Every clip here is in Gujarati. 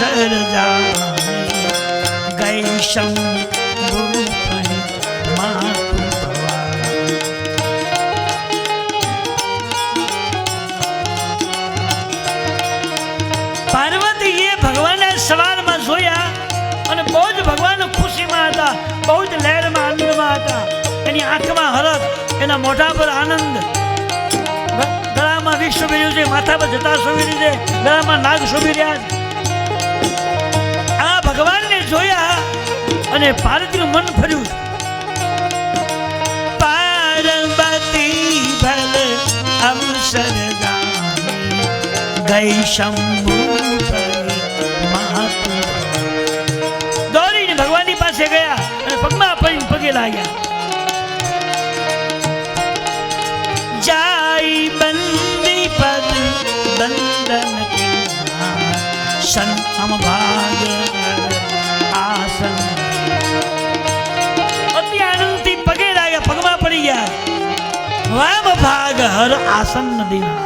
अवसर जाने गई शंभु मातु पार्वती ये भगवान सवार में जोया અને બહુ જ ભગવાન ખુશીમાં હતા, બહુ જ લહેરમાં આનંદમાં હતા. એની આંખમાં હરખ, એના મોઢા પર આનંદ, ગળામાં વિષ શોભી રહ્યું છે, માથા પર જટા શોભી રહી છે, ગળામાં નાગ શોભી રહ્યા છે. આ ભગવાનને જોયા અને પાર્વતીનું મન ફર્યું. પાર્વતી ભલ અવસર જાની ગઈ શંભુ ભગવાનની પાસે ગયા અને પગમાં પડીને પગે લાગ્યા. જાય બંદી પદ બંદન સંતમ ભાગ આસન. અતિ આનંદથી પગે લાગ્યા, પગમાં પડી ગયા. વામ ભાગ હર આસન દીના.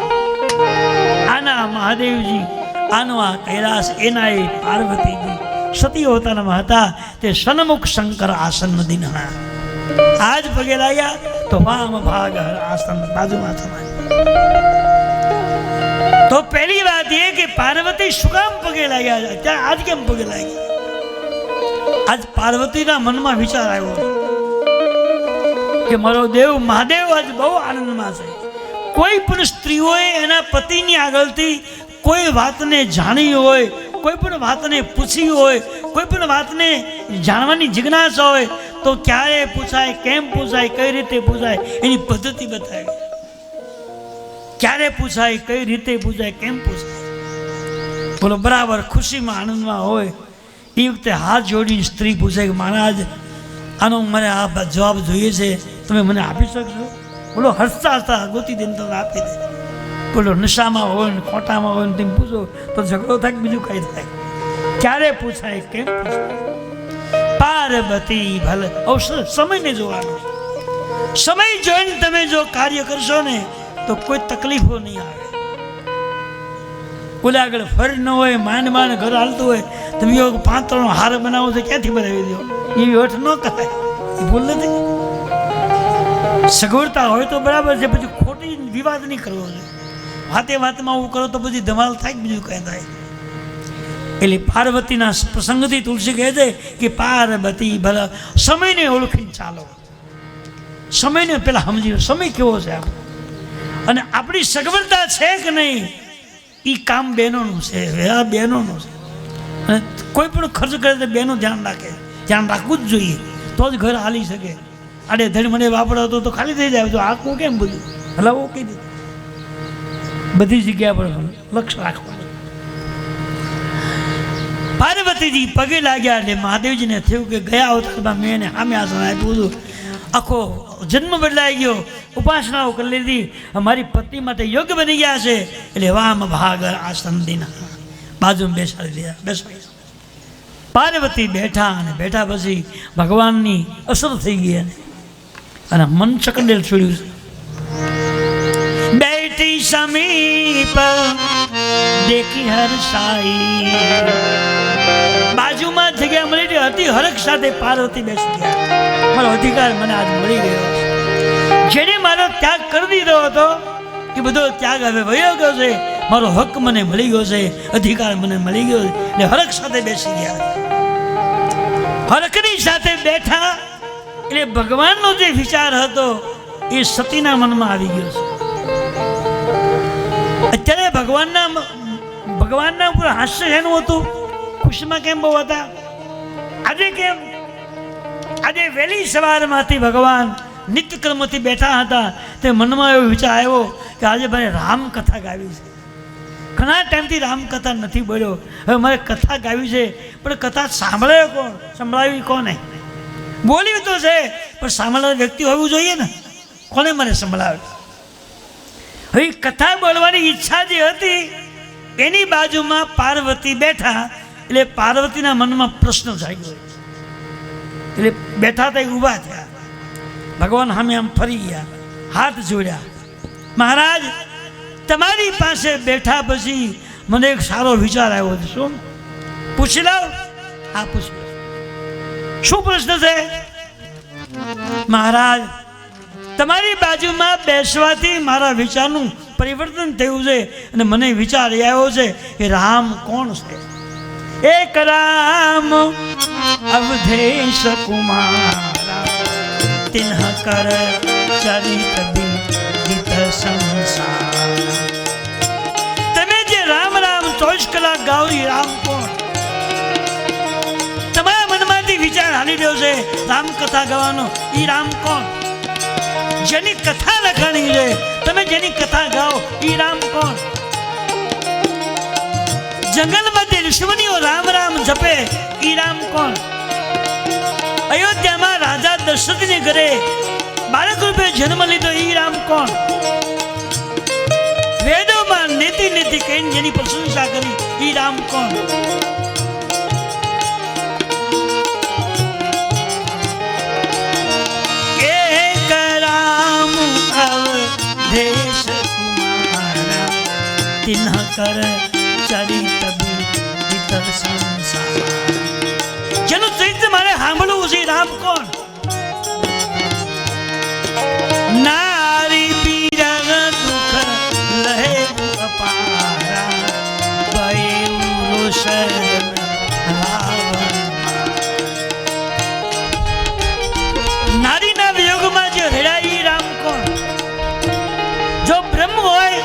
આના મહાદેવજી, આનો આ કૈલાસ, એના એ પાર્વતીજી સતી અવતારમાં હતા. તે સન્મુખ શંકર આસન દિનહા. આજ પગે લાગ્યા તો વામ ભાગ હર આસન બાજુમાં થવાય. તો પહેલી વાત એ કે પાર્વતી શું કામ પગે લાગ્યા, ત્યાં આજ કેમ પગે લાગ્યા? આજ પાર્વતીના મનમાં વિચાર આવ્યો કે મારો દેવ મહાદેવ આજ બહુ આનંદમાં છે. કોઈ પણ સ્ત્રીઓએ એના પતિની આગળથી કોઈ વાતને જાણી હોય, કોઈ પણ વાતને પૂછી હોય, કોઈ પણ વાતને જાણવાની જિજ્ઞાસા હોય તો ક્યારે પૂછાય, કેમ પૂછાય, કઈ રીતે પૂછાય, એની પદ્ધતિ બતાવી. ક્યારે પૂછાય, કઈ રીતે પૂછાય, કેમ પૂછાય. બોલો, બરાબર ખુશીમાં આનંદમાં હોય એ વખતે હાથ જોડીને સ્ત્રી પૂછે કે મહારાજ આનો મને આ જવાબ જોઈએ છે, તમે મને આપી શકશો? બોલો, હસતા હસતા ગોતી દઈને તમને આપી દે. બોલો, નશામાં હોય ને ખોટામાં હોય ને તમે પૂછો તો ઝઘડો થાય, બીજું કઈ થાય. ક્યારે પૂછાય, કેમ પૂછાય. પાર્વતી ભલે અવસર, સમયને જોવાનો. સમય જોઈને તમે જો કાર્ય કરશો ને તો કોઈ તકલીફો નહીં આવે. બોલે આગળ ફરી ન હોય, માંડ માંડ ઘર હાલતું હોય, તમે એવો પાંતરનો હાર બનાવો તો ક્યાંથી બનાવી દો? એવી હઠ ન કરાય, એ ભૂલ નથી. સગવડતા હોય તો બરાબર છે, પછી ખોટી વિવાદ નહીં કરવો જોઈએ. વાતે વાતમાં હું કરો તો બધી ધમાલ થાય, બીજું કઈ થાય. એટલે પાર્વતીના પ્રસંગથી તુલસી કહે છે કે પાર્વતી ભલા સમયને ઓળખીને ચાલો. સમયને પેલા સમજી લો, સમય કેવો છે આપણો અને આપણી સગવડતા છે કે નહીં, એ કામ બહેનોનું છે, આ બહેનોનું છે. અને કોઈ પણ ખર્ચ કરે તો બહેનો ધ્યાન રાખે, ધ્યાન રાખવું જ જોઈએ, તો જ ઘર હાલી શકે. આડે ધડ મને વાપરતો તો ખાલી થઈ જાય. તો આખું કેમ બધું હલાવો કહી દીધું. બધી જગ્યા પર લક્ષ્ય રાખવાનું. પાર્વતીજી પગે લાગ્યા એટલે મહાદેવજીને થયું કે ગયા અવતારમાં મેં એને સામે આસન આપ્યું હતું, આખો જન્મ બદલાઈ ગયો, ઉપાસનાઓ કરી લીધી, અમારી પત્ની માટે યોગ્ય બની ગયા છે. એટલે વામ ભાગર આસન દીના બાજુમાં બેસાડી દીધા. બેસાડી પાર્વતી બેઠા અને બેઠા પછી ભગવાનની અસર થઈ ગઈ અને મન ચકંડેલ છોડ્યું છે. બેઠી સમીપ દેખી હર્ષાઈ. બાજુમાં જગ્યા મળી હતી, હરખ સાથે પાર્વતી બેસી ગયા. મારો અધિકાર મને આજ મળી ગયો છે. જેને મારો ત્યાગ કરી દીધો હતો એ બધો ત્યાગ હવે વયો ગયો છે. મારો હક મને મળી ગયો છે, અધિકાર મને મળી ગયો છે. એટલે હરખ સાથે બેસી ગયા. હરખની સાથે બેઠા એટલે ભગવાનનો જે વિચાર હતો એ સતીના મનમાં આવી ગયો છે. અત્યારે ભગવાનના ઉપર હાસ્ય શેનું હતું, ખુશીમાં કેમ બહુ હતા. આજે કેમ, આજે વહેલી સવારમાંથી ભગવાન નિત્યક્રમથી બેઠા હતા. તે મનમાં એવો વિચાર આવ્યો કે આજે મારે રામકથા ગાવી છે. ઘણા ટાઈમથી રામકથા નથી બોલ્યો, હવે મારે કથા ગાવી છે. પણ કથા સાંભળાયો કોણ, સંભળાવી કોને? બોલ્યું તો છે પણ સાંભળનાર વ્યક્તિ હોવું જોઈએ ને, કોને મને સંભળાવે? હવે કથા બોલવાની ઈચ્છા જે હતી એની બાજુમાં પાર્વતી બેઠા. એટલે પાર્વતીના મનમાં પ્રશ્ન જાગ્યો. એટલે બેઠા હતા, ઊભા થયા. ભગવાન સામે આમ ફરી ગયા, હાથ જોડ્યા. મહારાજ, તમારી પાસે બેઠા પછી મને એક સારો વિચાર આવ્યો છે. શું? પૂછી લઉં? હા પૂછી લો. શું પ્રશ્ન છે? મહારાજ, તમારી બાજુમાં બેસવાથી મારા વિચારનું પરિવર્તન થયું છે અને મને વિચાર આવ્યો છે કે રામ કોણ છે? એક રામ અવધેશ કુમારા, તિન્હ કર ચરિત વિદિત સંસાર. તમે જે રામ રામ 24 કલાક ગાઓ, એ રામ કોણ? તમારા મનમાંથી વિચાર હાલી રહ્યો છે રામ કથા ગાવાનો, એ રામ કોણ? જેની કથા લખાણી છે, તમે જેની કથા ગાઓ, એ રામ કોણ? જંગલમાં જે ઋષિમુનિઓ રામ રામ જપે, એ રામ કોણ? અયોધ્યામાં રાજા દશરથને ઘરે બાળક રૂપે જન્મ લીધો, એ રામ કોણ? વેદોમાં નીતિ નીતિ કહીને જેની પ્રશંસા કરી, એ રામ કોણ? એક રામ અવધેશ કુમારા, તિન્હ કર ચરિત વિદિત સંસાર. જેનું ચરિત્ર મારે સાંભળવું છે, રામ કોણ? નારી પીરગ દુઃખ લહે અપારા, ભયુ રોશન રાવણ. નારીના વિયોગમાં જે રડાય, એ રામ કોણ? જો બ્રહ્મ હોય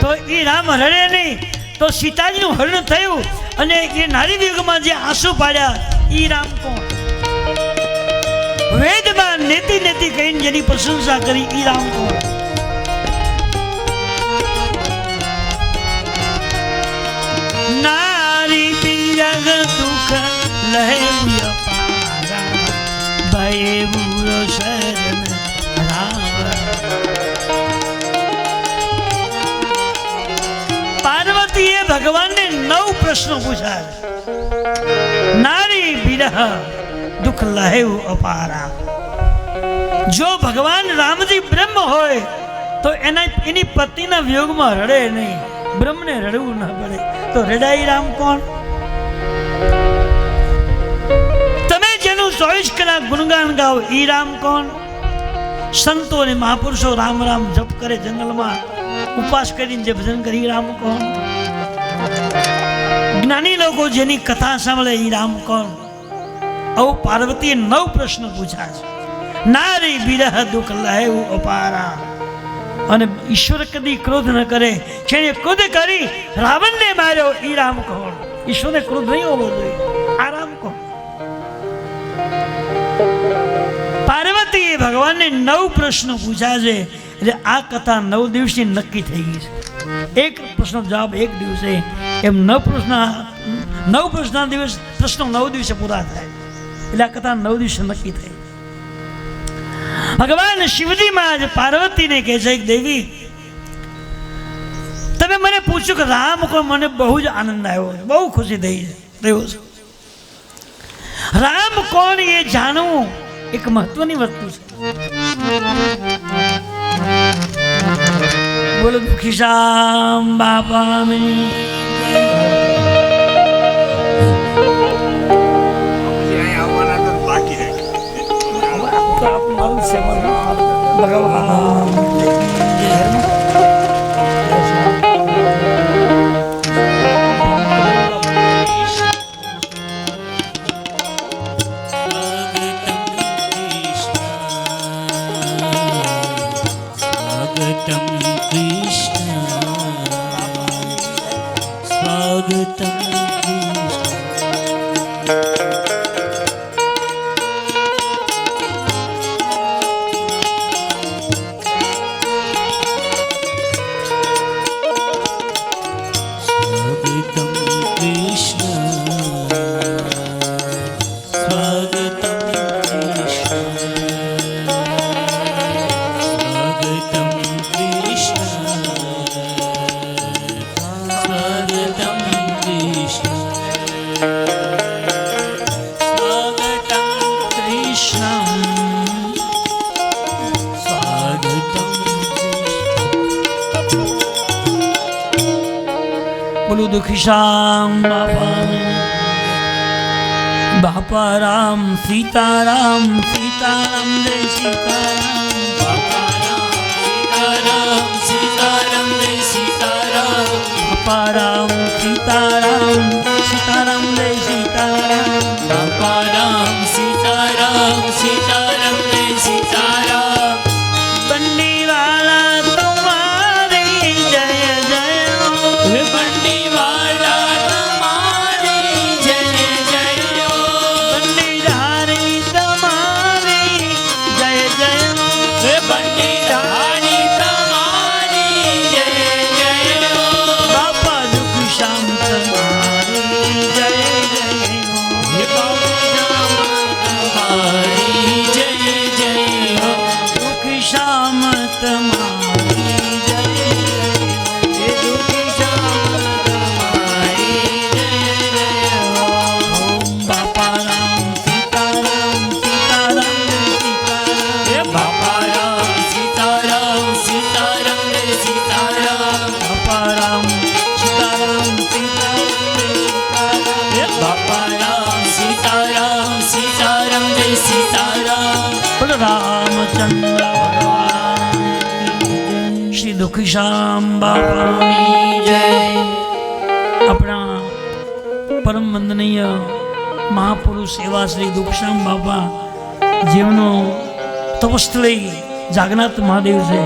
તો એ રામ રડે નહીં, તો સીતાજીનું હરણ થયું અને એ નારી વિયોગમાં જે આંસુ પાડ્યા, એ રામ કોણ? વેદમાં નેતિ નેતિ કહીને જેની પ્રશંસા કરી, એ રામ કોણ? નારી પીરગ દુઃખ લહે અપારા, ભયુ રોશન રાવણ. પાર્વતીએ ભગવાનને 9 પ્રશ્નો પૂછ્યા. નારી વિરહ દુઃખ લહેવ અપારા. જો ભગવાન રામજી બ્રહ્મ હોય તો એની પત્નીના વિયોગમાં રડે નહીં, બ્રહ્મને રડવું ના પડે, તો રડાઈ રામ કોણ? તમે જેનું 24 કલાક ગુણગાન ગાઓ, ઈ રામ કોણ? સંતો અને મહાપુરુષો રામ રામ જપ કરે, જંગલમાં ઉપવાસ કરીને જે ભજન કરી, રામ કોણ? જ્ઞાની લોકો જેની કથા સાંભળે, એ રામ કોણ? આવું પાર્વતીએ 9 પ્રશ્ન પૂછ્યા છે. નારી વિરહ દુઃખ લહેવ અપારા. અને ઈશ્વર કદી ક્રોધ ન કરે, જેને ક્રોધ કરી રાવણને માર્યો, એ રામ કોણ? ઈશ્વરને ક્રોધ નહીં હોવો જોઈએ, આ રામ કોણ? પાર્વતીએ ભગવાનને 9 પ્રશ્નો પૂછ્યા છે. એટલે આ કથા 9 દિવસની નક્કી થઈ ગઈ છે. એક પ્રશ્નનો જવાબ એક દિવસે, એમ 9 પ્રશ્નના પ્રશ્નો 9 દિવસે પૂરા થાય. એટલે આ કથા 9 દિવસે નક્કી થઈ. ભગવાન શિવજી મહારાજ પાર્વતીને કહે છે, દેવી તમે મને પૂછ્યું કે રામ કોણ? મને બહુ જ આનંદ આવ્યો છે, બહુ ખુશી થઈ રહ્યો છે. રામ કોણ એ જાણવું એક મહત્વની વસ્તુ છે. બોલો દુખી શ્યામ બાપાની. ભગવાન બોલો દુખી શ્યામ બાપા રામ સીતારામ સીતારામ જય સીતારામ સીતારામ સીતારામ જય સીતારામ બાપા રામ સીતારામ સીતારામ જય સીતારામ બાપા રામ સીતારામ સીતારામ જય સીતારામ બંડીવાલા તમારી જય જય હે બંડીવાલા તમારી જય જય બંડીધારી તમારી જય જય હે બંડીધારી તમારી જય જય બાપા દુઃખ શામ તમારી જય જય હે બાપા તમારી જય જય દુઃખ શામ તમારી જય હે દુઃખી શ્યામ તમારી જય જય ઓમ બાપા રામ સીતારામ સીતારામ જય સીતારામ હે બાપા રામ સીતારામ સીતારામ જય સીતારામ બાપા રામ સીતારામ સીતારામ જય સીતારામ હે બાપા રામ સીતારામ સીતારામ જય સીતારામ બોલો રામચંદ્ર ભગવાન શ્રી દુઃખી શ્યામ બાપાની જય આપણા પરમ વંદનીય મહાપુરુષ એવા શ્રી દુઃખશ્યામ બાપા જેમનો તપસ્થળી જાગનાથ મહાદેવ છે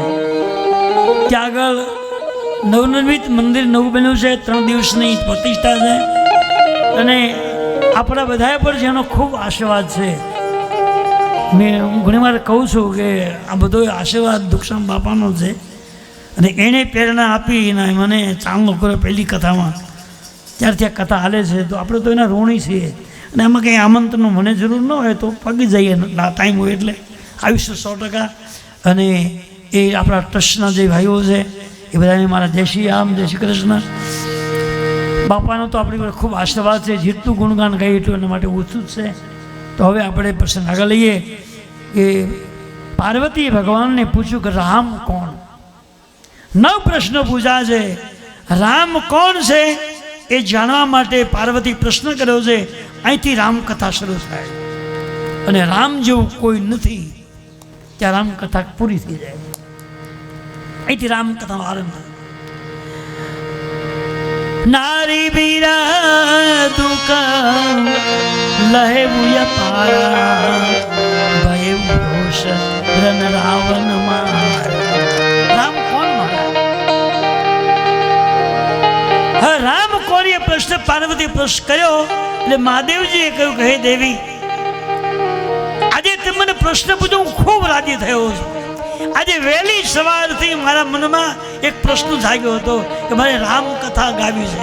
ત્યાં આગળ નવનિર્મિત મંદિર નવું બન્યું છે 3 દિવસની પ્રતિષ્ઠા છે અને આપણા બધા પર જેનો ખૂબ આશીર્વાદ છે હું ઘણી વાર કહું છું કે આ બધો આશીર્વાદ દુઃખશ્યામ બાપાનો છે અને એણે પ્રેરણા આપી અને મને ચાંગો કર્યો પહેલી કથામાં ત્યારથી આ કથા હાલે છે તો આપણે તો એના ઋણી છીએ અને એમાં કંઈ આમંત્રણનું મને જરૂર ન હોય તો પગી જઈએ ટાઈમ હોય એટલે આવીશું 100%. અને એ આપણા ટ્રસ્ટના જે ભાઈઓ છે એ બધાને મારા જય શ્રી રામ જય શ્રી કૃષ્ણ. બાપાનો તો આપણી પર ખૂબ આશીર્વાદ છે, જેટલું ગુણગાન ગાઈએ એટલું એના માટે ઓછું જ છે. તો હવે આપણે પ્રશ્ન આગળ લઈએ કે પાર્વતીએ ભગવાનને પૂછ્યું કે રામ કોણ? 9 પ્રશ્નો પૂછ્યા છે. રામ કોણ છે એ જાણવા માટે પાર્વતી પ્રશ્ન કર્યો છે. અહીંથી રામકથા શરૂ થાય અને રામ જેવું કોઈ નથી ત્યાં રામકથા પૂરી થઈ જાય. અહીંથી રામકથાનો આરંભ થાય. નારી બીરા દુકા લહે બુય પારા ભય ઘોષ રન રાવણ માર. રામ કોણ મારા? રામ કોણ એ પ્રશ્ન પાર્વતી પ્રશ્ન કર્યો એટલે મહાદેવજીએ કહ્યું કે હે દેવી, આજે તમે મને પ્રશ્ન પૂછો હું ખૂબ રાજી થયો છું. આજે વહેલી સવારથી મારા મનમાં એક પ્રશ્ન જાગ્યો હતો કે મારે રામકથા ગાવી છે,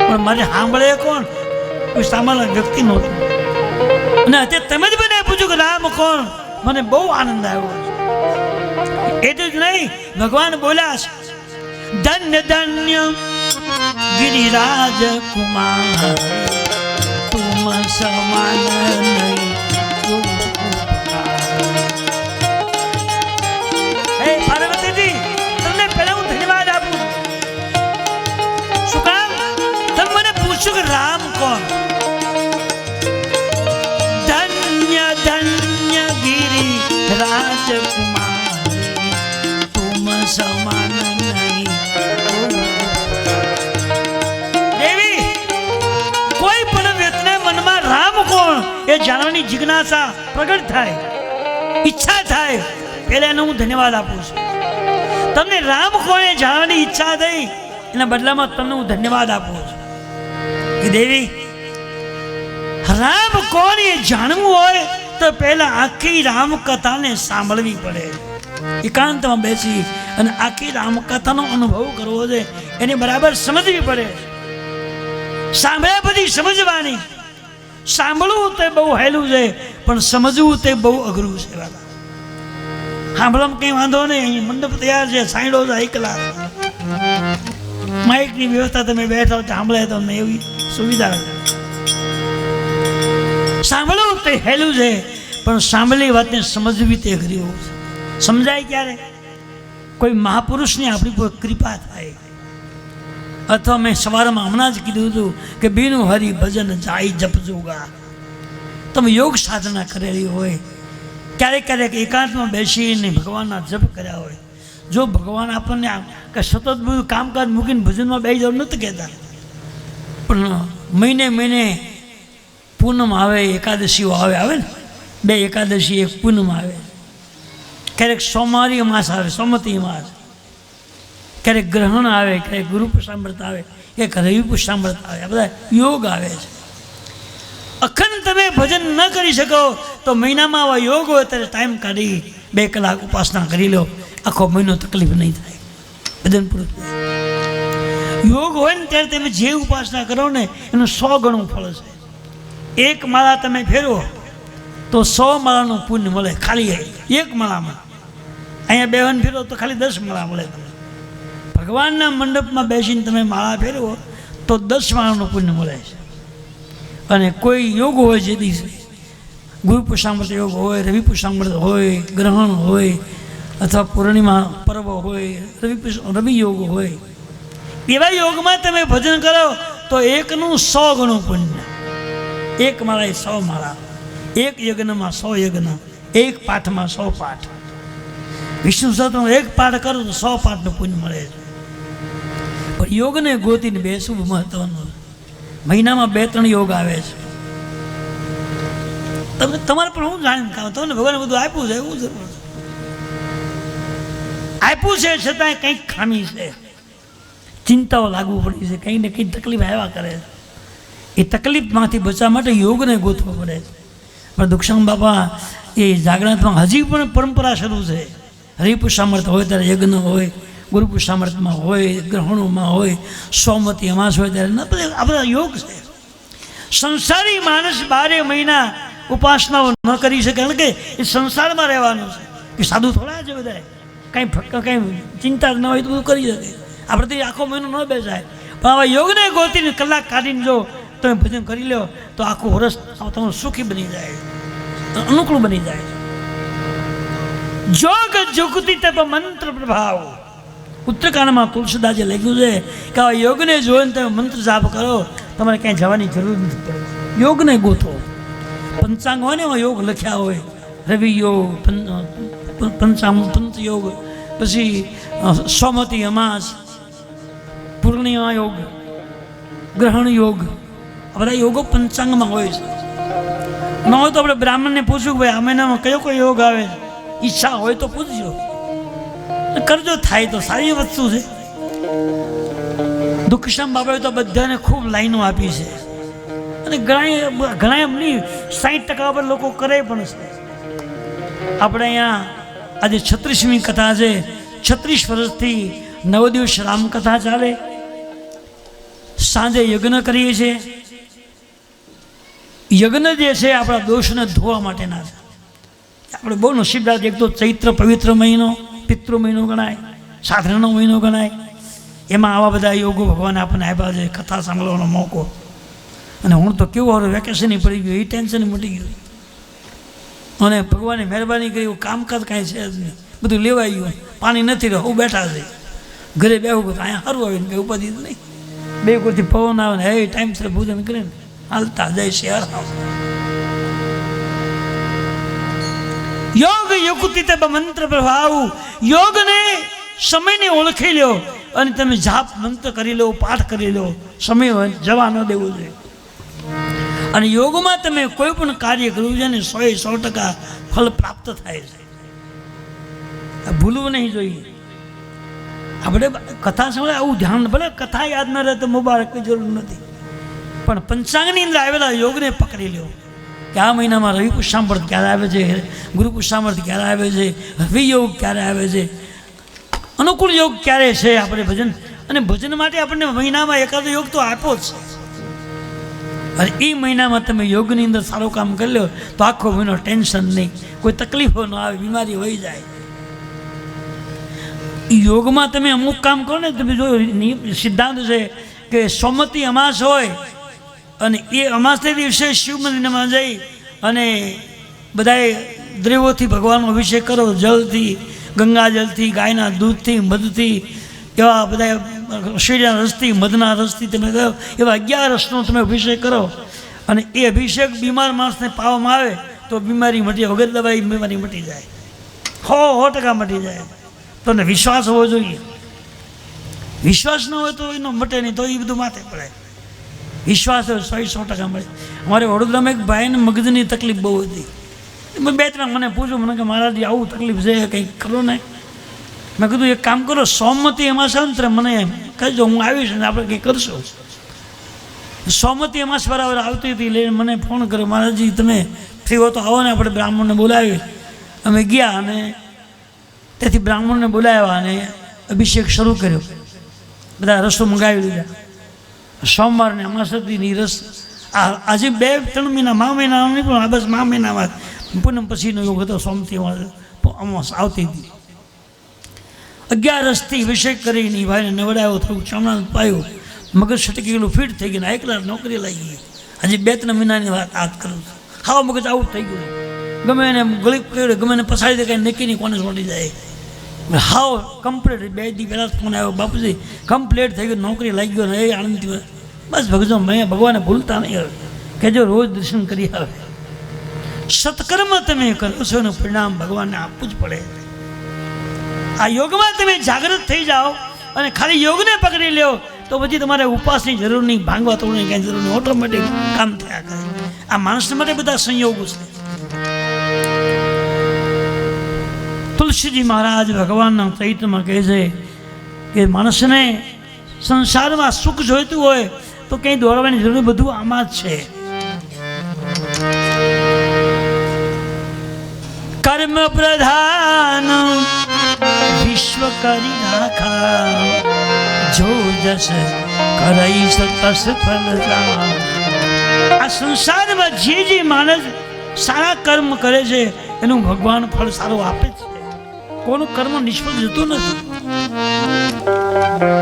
પણ મારે સાંભળે કોણ? કોઈ સામાન્ય વ્યક્તિ નહોતું. અને અત્યારે તમે જ મને પૂછ્યું કે રામ કોણ, મને બહુ આનંદ આવ્યો છે. એટલું જ નહીં, ભગવાન બોલ્યા છે ધન્ય ધન્ય ગિરિરાજ કુમાર તુમ સમાન નહીં. પાર્વતીજી, તમને પહેલા હું ધન્યવાદ આપું. શું કામ? તમે મને પૂછ્યું કે રામ કોણ? ધન્ય ધન્ય ગિરી રાજકુમારી તુમ સમાન નહીં. દેવી, કોઈ પણ વ્યક્તિના મનમાં રામ કોણ એ જાણવાની જિજ્ઞાસા પ્રગટ થાય, ઈચ્છા થાય, પહેલા એને હું ધન્યવાદ આપું છું. તમને રામ કોણ એ જાણવાની ઈચ્છા થઈ, એના બદલામાં તમને હું ધન્યવાદ આપું છું. કે દેવી, રામ કોણ એ જાણવું હોય તો પહેલા આખી રામકથાને સાંભળવી પડે. એકાંતમાં બેસી અને આખી રામકથાનો અનુભવ કરવો છે, એને બરાબર સમજવી પડે. સાંભળ્યા પછી સમજવાની. સાંભળવું તે બહુ હેલું છે, પણ સમજવું તે બહુ અઘરું છે. વાલા, સાંભળવામાં કંઈ વાંધો નહીં, અહીં મંડપ તૈયાર છે, સાંડો છે, 1 કલાક માઇકની વ્યવસ્થા, તમે બેઠો સાંભળે તમને એવી સુવિધા. સાંભળવું તે હેલું છે, પણ સાંભળેલી વાતને સમજવી તે અઘરી હોવું છે. સમજાય ક્યારે? કોઈ મહાપુરુષની આપણી પર કૃપા થાય અથવા મેં સવારમાં હમણાં જ કીધું હતું કે બીનું હરિ ભજન જાય જપજુગા. તમે યોગ સાધના કરેલી હોય, ક્યારેક ક્યારેક એકાંતમાં બેસીને ભગવાનના જપ કર્યા હોય, જો ભગવાન આપણને કે સતત બધું કામકાજ મૂકીને ભજનમાં બેસી જવું નથી કહેતા, પણ મહિને મહિને પૂનમ આવે, એકાદશીઓ આવે ને, 2 એકાદશી 1 પૂનમ આવે, ક્યારેક સોમવારી અમાસ આવે, સોમતી અમાસ, ક્યારેક ગ્રહણ આવે, ક્યારેક ગુરુ પુષ્પામૃત આવે, એક રવિ પુષ્પામૃત આવે, આ બધા યોગ આવે છે. અખંડ તમે ભજન ન કરી શકો તો મહિનામાં આવા યોગ હોય ત્યારે ટાઈમ કાઢી 2 કલાક ઉપાસના કરી લો, આખો મહિનો તકલીફ નહીં થાય, ભજન પૂરું થાય. યોગ હોય ને ત્યારે તમે જે ઉપાસના કરો ને એનું 100 ગણું ફળ છે. 1 માળા તમે ફેરવો તો 100 માળાનું પુણ્ય મળે, ખાલી 1 માળામાં. અહીંયા 2 વન ફેરવો તો ખાલી 10 માળા મળે. તમે ભગવાનના મંડપમાં બેસીને તમે માળા ફેરવો તો 10 માળાનું પુણ્ય મળે છે. અને કોઈ યોગ હોય જે દિવસે ગુરુ પુષ્પામૃત યોગ હોય, રવિ પુષ્પામૃત હોય, ગ્રહણ હોય, અથવા પૂર્ણિમા પર્વ હોય, રવિ યોગ હોય, એવા યોગમાં તમે ભજન કરો તો 1નું 100 ગણું પુણ્ય. 1 માળા એ 100 માળા, 1 યજ્ઞમાં 100 યજ્ઞ, 1 પાઠમાં 100 પાઠ. વિષ્ણુ સહસ્ત્રનો 1 પાઠ કરો તો 100 પાઠનું પુણ્ય મળે છે. પણ યોગને ગોતીને બેસવું મહત્વનું. મહિનામાં 2-3 યોગ આવે છે. તમે તમારે પણ હું જાણીને કામ, તમને ભગવાને બધું આપ્યું છે, એવું જરૂર આપ્યું છે, છતાંય કંઈક ખામી છે, ચિંતાઓ લાગુ પડી છે, કંઈ ને કંઈ તકલીફ આવ્યા કરે છે. એ તકલીફમાંથી બચવા માટે યોગને ગોતવો પડે છે. પણ દુઃખશામ બાપા એ જાગરણમાં હજી પણ પરંપરા શરૂ છે. હરિપુષ્પામૃત હોય ત્યારે યજ્ઞ હોય, ગુરુ પુષ્પામૃતમાં હોય, ગ્રહણોમાં હોય, સોમતી અમાસ હોય ત્યારે આ બધા યોગ છે. સંસારી માણસ 12 મહિના ઉપાસનાઓ ન કરી શકે, કારણ કે એ સંસારમાં રહેવાનું છે, કે સાધુ થોડા છે બધા, કાંઈ ચિંતા ન હોય તો બધું કરી શકે. આપણે આખો મહિનો ન બેસાય, પણ આવા યોગને ગોતીને કલાક કાઢીને જો તમે ભજન કરી લો તો આખું વર્ષ તમારું સુખી બની જાય, અનુકૂળ બની જાય. જોગ જુગતિ તપ મંત્ર પ્રભાવ. ઉત્તરકાંડમાં તુલસીદાસે લખ્યું છે કે આ યોગને જોઈને તમે મંત્ર જાપ કરો, તમારે ક્યાંય જવાની જરૂર નથી પડે. યોગને ગોતો. પંચાંગ હોય ને એમાં યોગ લખ્યા હોય, રવિ યોગ, પંચ યોગ, પછી સોમતી અમાસ, પૂર્ણિમા યોગ, ગ્રહણ યોગ, આ બધા યોગો પંચાંગમાં હોય છે. ન હોય તો આપણે બ્રાહ્મણને પૂછવું ભાઈ આ મહિનામાં કયો યોગ આવે, ઈચ્છા હોય તો પૂછજો, કરજો, થાય તો સારી વસ્તુ છે. દુઃખશામ બાબાએ તો બધાને ખૂબ લાઈનો આપી છે, અને ઘણા એમની 60% પર લોકો કરે પણ છે. આપણે અહીંયા આજે 36મી કથા છે. 36 વર્ષથી 9 દિવસ રામકથા ચાલે, સાંજે યજ્ઞ કરીએ છીએ. યજ્ઞ જે છે આપણા દોષને ધોવા માટેના છે. આપણે બહુ નસીબદાર. એક તો ચૈત્ર પવિત્ર મહિનો, પિતૃ મહિનો ગણાય, સાધનાનો મહિનો ગણાય. એમાં આવા બધા યોગો ભગવાને આપણને આપ્યા છે, કથા સાંભળવાનો મોકો. અને હું તો કેવું હવે વેકેશન પડી ગયું, એ ટેન્શન મટી ગયું, અને ભગવાને મહેરબાની કરી, કામકાજ કાંઈ છે જ નહીં, બધું લેવાઈ ગયું, પાણી નથી રહ્યું, હું બેઠા છે ઘરે બેહું બધું અહીંયા સારું આવીને કંઈ ઉપાધિ નહીં. 2 કોરથી પવન આવે ને હે ટાઈમસર ભોજન કરીને હાલતા જાય શહેર. યોગ યુક્તિ તપ મંત્ર પ્રભાવ. યોગને સમયને ઓળખી લો અને તમે જાપ મંત્ર કરી લો, પાઠ કરી લો. સમય જવા ન દેવો જોઈએ. અને યોગમાં તમે કોઈ પણ કાર્ય કરવું છે ને 100% ફળ પ્રાપ્ત થાય છે. ભૂલવું નહીં જોઈએ. આપણે કથા સાંભળે આવું ધ્યાન, ભલે કથા યાદ ન રહે તો મુબારકની જરૂર નથી, પણ પંચાંગની અંદર આવેલા યોગને પકડી લો કે આ મહિનામાં રવિ પુષ્પામૃત ક્યારે આવે છે, ગુરુ પુષ્પામૃત ક્યારે આવે છે, રવિ યોગ ક્યારે આવે છે, અનુકૂળ યોગ ક્યારે છે. આપણે ભજન, અને ભજન માટે આપણને મહિનામાં એકાદો યોગ તો આપ્યો જ છે. અને એ મહિનામાં તમે યોગની અંદર સારું કામ કરી લો તો આખો મહિનો ટેન્શન નહીં, કોઈ તકલીફો ન આવે, બીમારી હોઈ જાય. યોગમાં તમે અમુક કામ કરો ને, તમે જો સિદ્ધાંત છે કે સોમતી અમાસ હોય અને એ અમાસને દિવસે શિવ મંદિરમાં જઈ અને બધાએ દ્રવ્યોથી ભગવાનનો અભિષેક કરો, જળથી, ગંગાજળથી, ગાયના દૂધથી, મધથી, એવા બધા શેરડીના રસથી મધના રસથી તમે કહો એવા 11 રસનો તમે અભિષેક કરો અને એ અભિષેક બીમાર માણસને પાવામાં આવે તો બીમારી મટી વગર દવાઈ બીમારી મટી જાય 100% મટી જાય. તમને વિશ્વાસ હોવો જોઈએ. વિશ્વાસ ન હોય તો એનો મટે નહીં, તો એ બધું માથે પડે. વિશ્વાસ હોય 100% મળે. અમારે વડોદરામાં એક ભાઈને મગજની તકલીફ બહુ હતી. મેં 2-3 મને પૂછ્યું, મને કે મહારાજ આવું તકલીફ છે કંઈક કરો ને. મેં કીધું એક કામ કરો, સોમવતી અમાસ અંતરે મને કહેજો, હું આવીશ ને આપણે કંઈક કરશું. સોમવતી અમાસ બરાબર આવતી હતી, લઈને મને ફોન કર્યો, મહારાજજી તમે ફ્રી હો તો આવો ને આપણે બ્રાહ્મણને બોલાવી. અમે ગયા અને તેથી બ્રાહ્મણને બોલાવ્યા અને અભિષેક શરૂ કર્યો. બધા રસો મંગાવી લીધા. સોમવારને અમાસ હતી રસ આજે 2-3 મહિના મા મહિના નહીં પણ બસ મા મહિનામાં પૂનમ પછીનો યોગ હતો. સોમથી અમાસ આવતી હતી. 11 રસથી અભિષેક કરીને ભાઈને નવડાવ્યો, થોડુંક ચમણા પાયું, મગજ છટકી ગયેલું, ફિટ થઈ ગયું, એકલા નોકરી લાગી ગઈ. આજે 2-3 મહિનાની વાત કરું છું. હાવ મગજ આવું થઈ ગયું. ગમે એને ગળી પકડે, ગમે એને પસાડી દે, કાંઈ નક્કી નહીં કોને છોડી જાય. હાવ કમ્પ્લીટ 2 દી પહેલાં ફોન આવ્યો, બાપુજી કમ્પ્લીટ થઈ ગયું, નોકરી લાગી ગયો ને એ આનંદથી. બસ ભગજો મેં ભગવાને ભૂલતા નહીં હવે કહેજો, રોજ દર્શન કરી આવે. સત્કર્મ તમે કરો છો એનું પરિણામ ભગવાનને આપવું જ પડે. આ યોગમાં તમે જાગૃત થઈ જાઓ અને ખાલી યોગને પકડી લ્યો તો પછી તમારે ઉપવાસની જરૂર નહીં, ભાંગવા તોડવાની કાંઈ જરૂર નહીં, ઓટોમેટિક કામ થયા કરે. આ માણસ માટે બધા સંયોગો છે. તુલસીજી મહારાજ ભગવાનના ચૈત્રમાં કહે છે કે માણસને સંસારમાં સુખ જોઈતું હોય તો કંઈ દોડવાની જરૂર, બધું આમાં જ છે. કર્મ પ્રધાન વિશ્વ કરી નાખા, જો જસ કરઈ તસ ફલ. આ સંસારમાં જે માણસ સારા કર્મ કરે છે એનું ભગવાન ફળ સારું આપે છે. કોનું કર્મ નિષ્ફળ જતું નથી.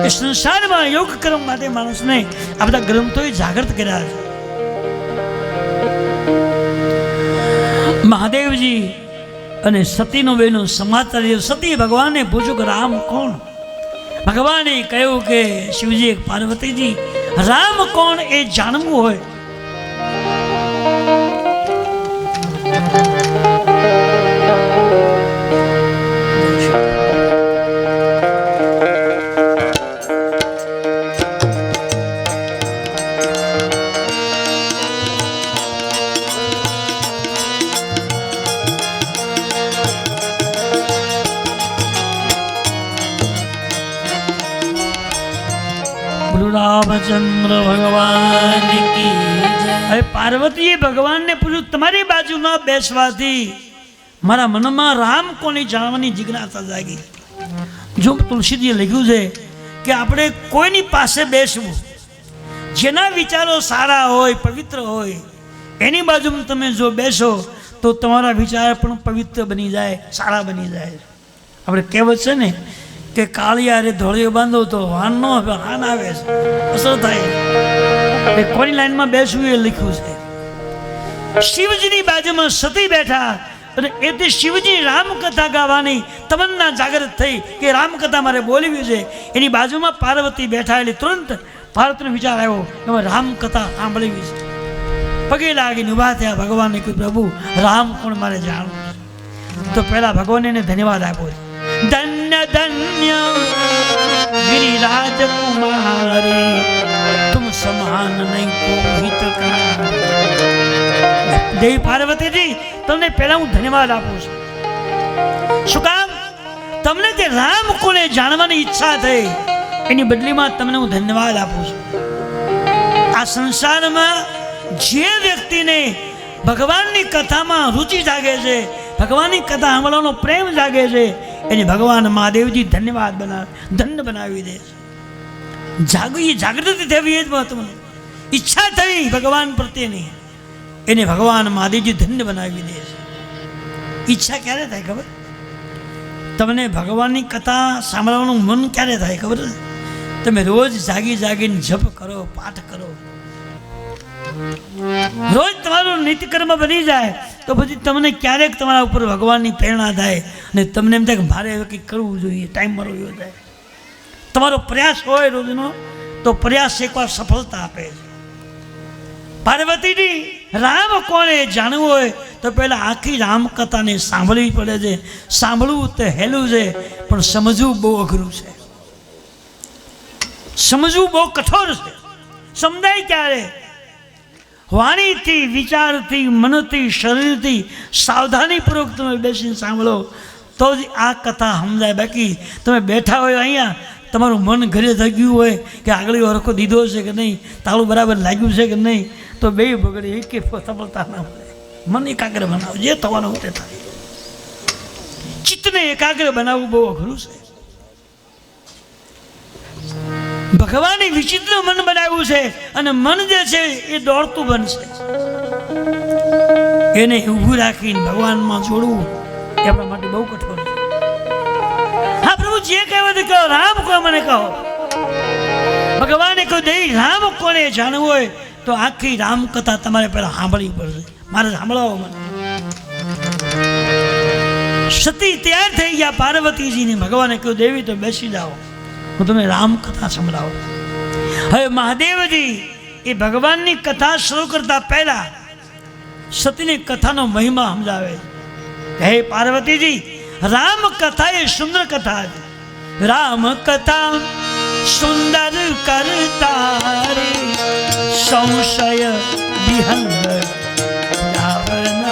એ સંસારમાં યોગ કર્મ માટે માણસને આ બધા ગ્રંથોએ જાગૃત કર્યા છે. મહાદેવજી અને સતીનો બેનો સમાચાર. સતી ભગવાનને પૂછ્યું કે રામ કોણ? ભગવાને કહ્યું કે શિવજી પાર્વતીજી રામ કોણ એ જાણવું હોય રામચંદ્ર ભગવાન કી જય. હવે પાર્વતીએ ભગવાનને પૂછ્યું, તમારી બાજુમાં બેસવાથી મારા મનમાં રામ કોની જાણવાની જિજ્ઞાસા જાગી. જો તુલસીજીએ લખ્યું છે કે આપણે કોઈની પાસે બેસવું જેના વિચારો સારા હોય, પવિત્ર હોય, એની બાજુમાં તમે જો બેસો તો તમારા વિચાર પણ પવિત્ર બની જાય, સારા બની જાય. આપણે કહેવત છે ને કે કાળિયારે ધોળીઓ બાંધો તો વાન ન હાન આવે છે, અસર થાય. એ કોની લાઈનમાં બેસવું એ લખ્યું છે. શિવજીની બાજુમાં સતી બેઠા અને એથી શિવજી રામકથા ગાવાની તમન્ના જાગૃત થઈ કે રામકથા મારે બોલવી છે. એની બાજુમાં પાર્વતી બેઠા એટલે તુરંત પાર્વતીનો વિચાર આવ્યો કે મારે રામકથા સાંભળવી છે. પગે લાગીને ઊભા થયા. ભગવાનને કહ્યું, પ્રભુ રામ કોણ મારે જાણવું. તો પહેલા ભગવાન એને ધન્યવાદ આપ્યો. ધન્ય ધન્ય गिरिराज कुमारी तुम समान नहीं को हितकारी. देवी पार्वतीजी તમને પહેલા હું ધન્યવાદ આપું છું. શું કામ? તમને તે રામ કોને જાણવાની ઈચ્છા થઈ એની બદલીમાં તમને હું ધન્યવાદ આપું છું. આ સંસારમાં જે વ્યક્તિને ભગવાનની કથામાં રુચિ જાગે છે, ભગવાનની કથા સાંભળવાનો પ્રેમ જાગે છે, એને ભગવાન મહાદેવજી ધન્યવાદ ધન્ય બનાવી દે છે. જાગૃતિ થવી એ જ મહત્વનું. ઈચ્છા થઈ ભગવાન પ્રત્યેની, એને ભગવાન મહાદેવજી ધન્ય બનાવી દે છે. ઈચ્છા ક્યારે થાય ખબર? તમને ભગવાનની કથા સાંભળવાનું મન ક્યારે થાય ખબર? તમે રોજ જાગીને જપ કરો, પાઠ કરો, રોજ તમારું નિત્યકર્મ બની જાય તો પછી તમને ક્યારેક તમારા ઉપર ભગવાનની પ્રેરણા થાય અને તમને એમ થાય કે મારે કંઈક કરવું જોઈએ, ટાઈમ મારો એવો થાય. તમારો પ્રયાસ હોય રોજનો તો પ્રયાસ એકવાર સફળતા આપે છે. પાર્વતીજી રામ કોણે જાણવું હોય તો પહેલાં આખી રામકથાને સાંભળવી પડે છે. સાંભળવું તે હેલું છે, પણ સમજવું બહુ અઘરું છે. સમજવું બહુ કઠોર છે. સમજાય ક્યારે? વાણીથી, વિચારથી, મનથી, શરીરથી સાવધાનીપૂર્વક તમે બેસીને સાંભળો તો જ આ કથા સમજાય. બાકી તમે બેઠા હોય અહીંયા, તમારું મન ઘરે થઈ ગયું હોય કે આગળ હરખો દીધો છે કે નહીં, તાળું બરાબર લાગ્યું છે કે નહીં, તો બે બગડે, એક સફળતા ના મળે. મન એકાગ્ર બનાવો, જે થવાનું તે થાય. ચિત્તને એકાગ્ર બનાવવું બહુ અઘરું છે. ભગવાને વિચિત્ર મન બનાવ્યું છે, અને મન જે છે એ દોડતું બનશે. એને ઊભું રાખીને ભગવાનમાં જોડવું એ આપણા માટે બહુ કઠોર છે. હા પ્રભુ, જે કહેવું તે કહો, રામ કો મને કહો. ભગવાને કહ્યું, દેવી રામ કોને જાણવું હોય તો આખી રામકથા તમારે પહેલા સાંભળવી પડશે. મારે સાંભળાવો મને. સતી તૈયાર થઈ ગયા પાર્વતીજીને. ભગવાને કહ્યું, દેવી તો બેસી જાઓ, હું તમને રામકથા સંભળાવું. હવે મહાદેવજી એ ભગવાનની કથા શરૂ કરતા પહેલા સતીની કથાનો મહિમા સમજાવે. હે પાર્વતીજી, રામ કથા એ સુંદર કથા છે. રામ કથા સુંદર કરતા રે, સંશય વિહંગ લાવનારી.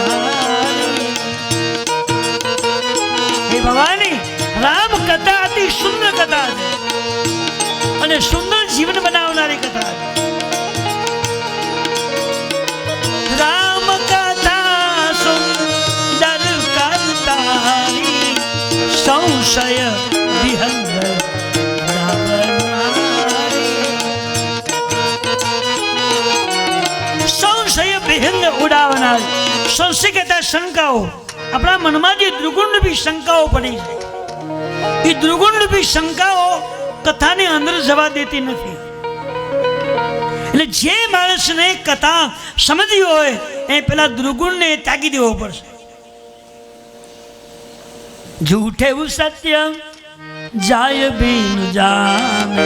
હે ભવાની, રામ કથા અતિ સુંદર કથા છે અને સુંદર જીવન બનાવનારી કથા છે. રામ કથા સુંદર કરતારી, સંશય વિહંગ લાવનારી. સંશય વિહંગ ઉડાવનારી. સંશય કહેતા શંકાઓ. આપણા મનમાં જે દુર્ગુણરૂપી શંકાઓ પડી છે, એ દુર્ગુણરૂપી શંકાઓ કથાની અંદર જવા દેતી નથી. એટલે જે માણસને કથા સમજવી હોય એ પેલા દુર્ગુણને ત્યાગી દેવો પડશે. झूठे वो सत्य जाय बिन जामे,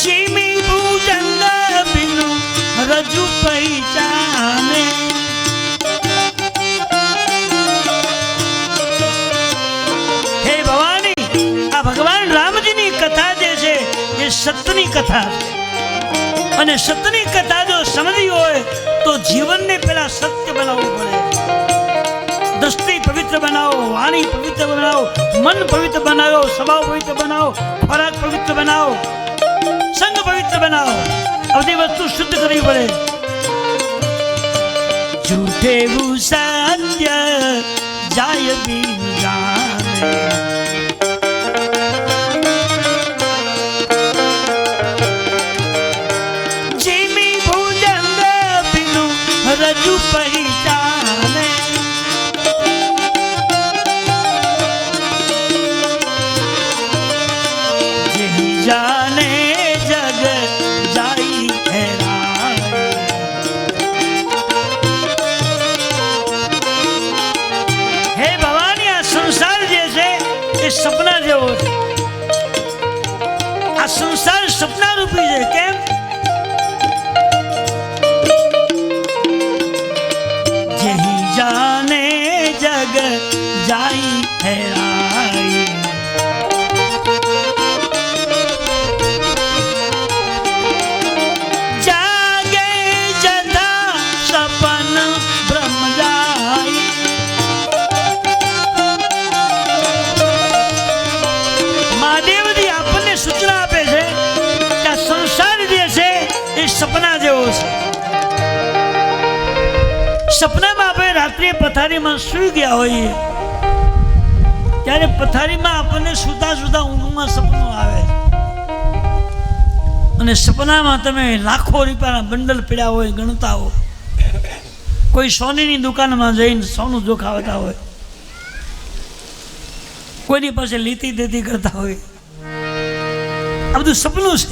जीमी भुजंग बिनु रजू पहचाने. हे भवानी, आ भगवान रामजीनी कथा जे छे એ સત્યની કથા છે. અને સત્યની કથા જો સમજી હોય તો જીવનને પેલા સત્ય બનાવવું પડે. દ્રષ્ટિ પવિત્ર બનાવો, વાણી પવિત્ર બનાવો, મન પવિત્ર બનાવો, સ્વભાવ પવિત્ર બનાવો, ખોરાક પવિત્ર બનાવો, સંગ પવિત્ર બનાવો. આ બધી વસ્તુ શુદ્ધ કરવી પડે. झूठे वो सत्य जाय बिन जाने, रजू पहचाने. यही जाने जग जाई हैरान. हे भवानी, આ સંસાર જે છે એ સપના જેવો છે. આ સંસાર સપના રૂપી છે. કેમ? जाने जग जाई हैराई. जागे जथा सपन ब्रह्म जाई. મહાદેવજી આપણને સૂચના આપે છે કે આ સંસાર જે છે એ સપના જેવો છે. સપનામાં આપણે રાત્રે પથારીમાં સૂઈ ગયા હોઈએ ત્યારે પથારીમાં આપણને સુતા સુતા ઊંઘમાં સપનું આવે અને સપનામાં તમે લાખો રૂપિયાના બંડલ પડ્યા હોય ગણતા હો. કોઈ સોનીની દુકાનમાં જઈને સોનું જોખાવતા હોય, કોઈની પાસે લીતી દેતી કરતા હોય. આ બધું સપનું છે.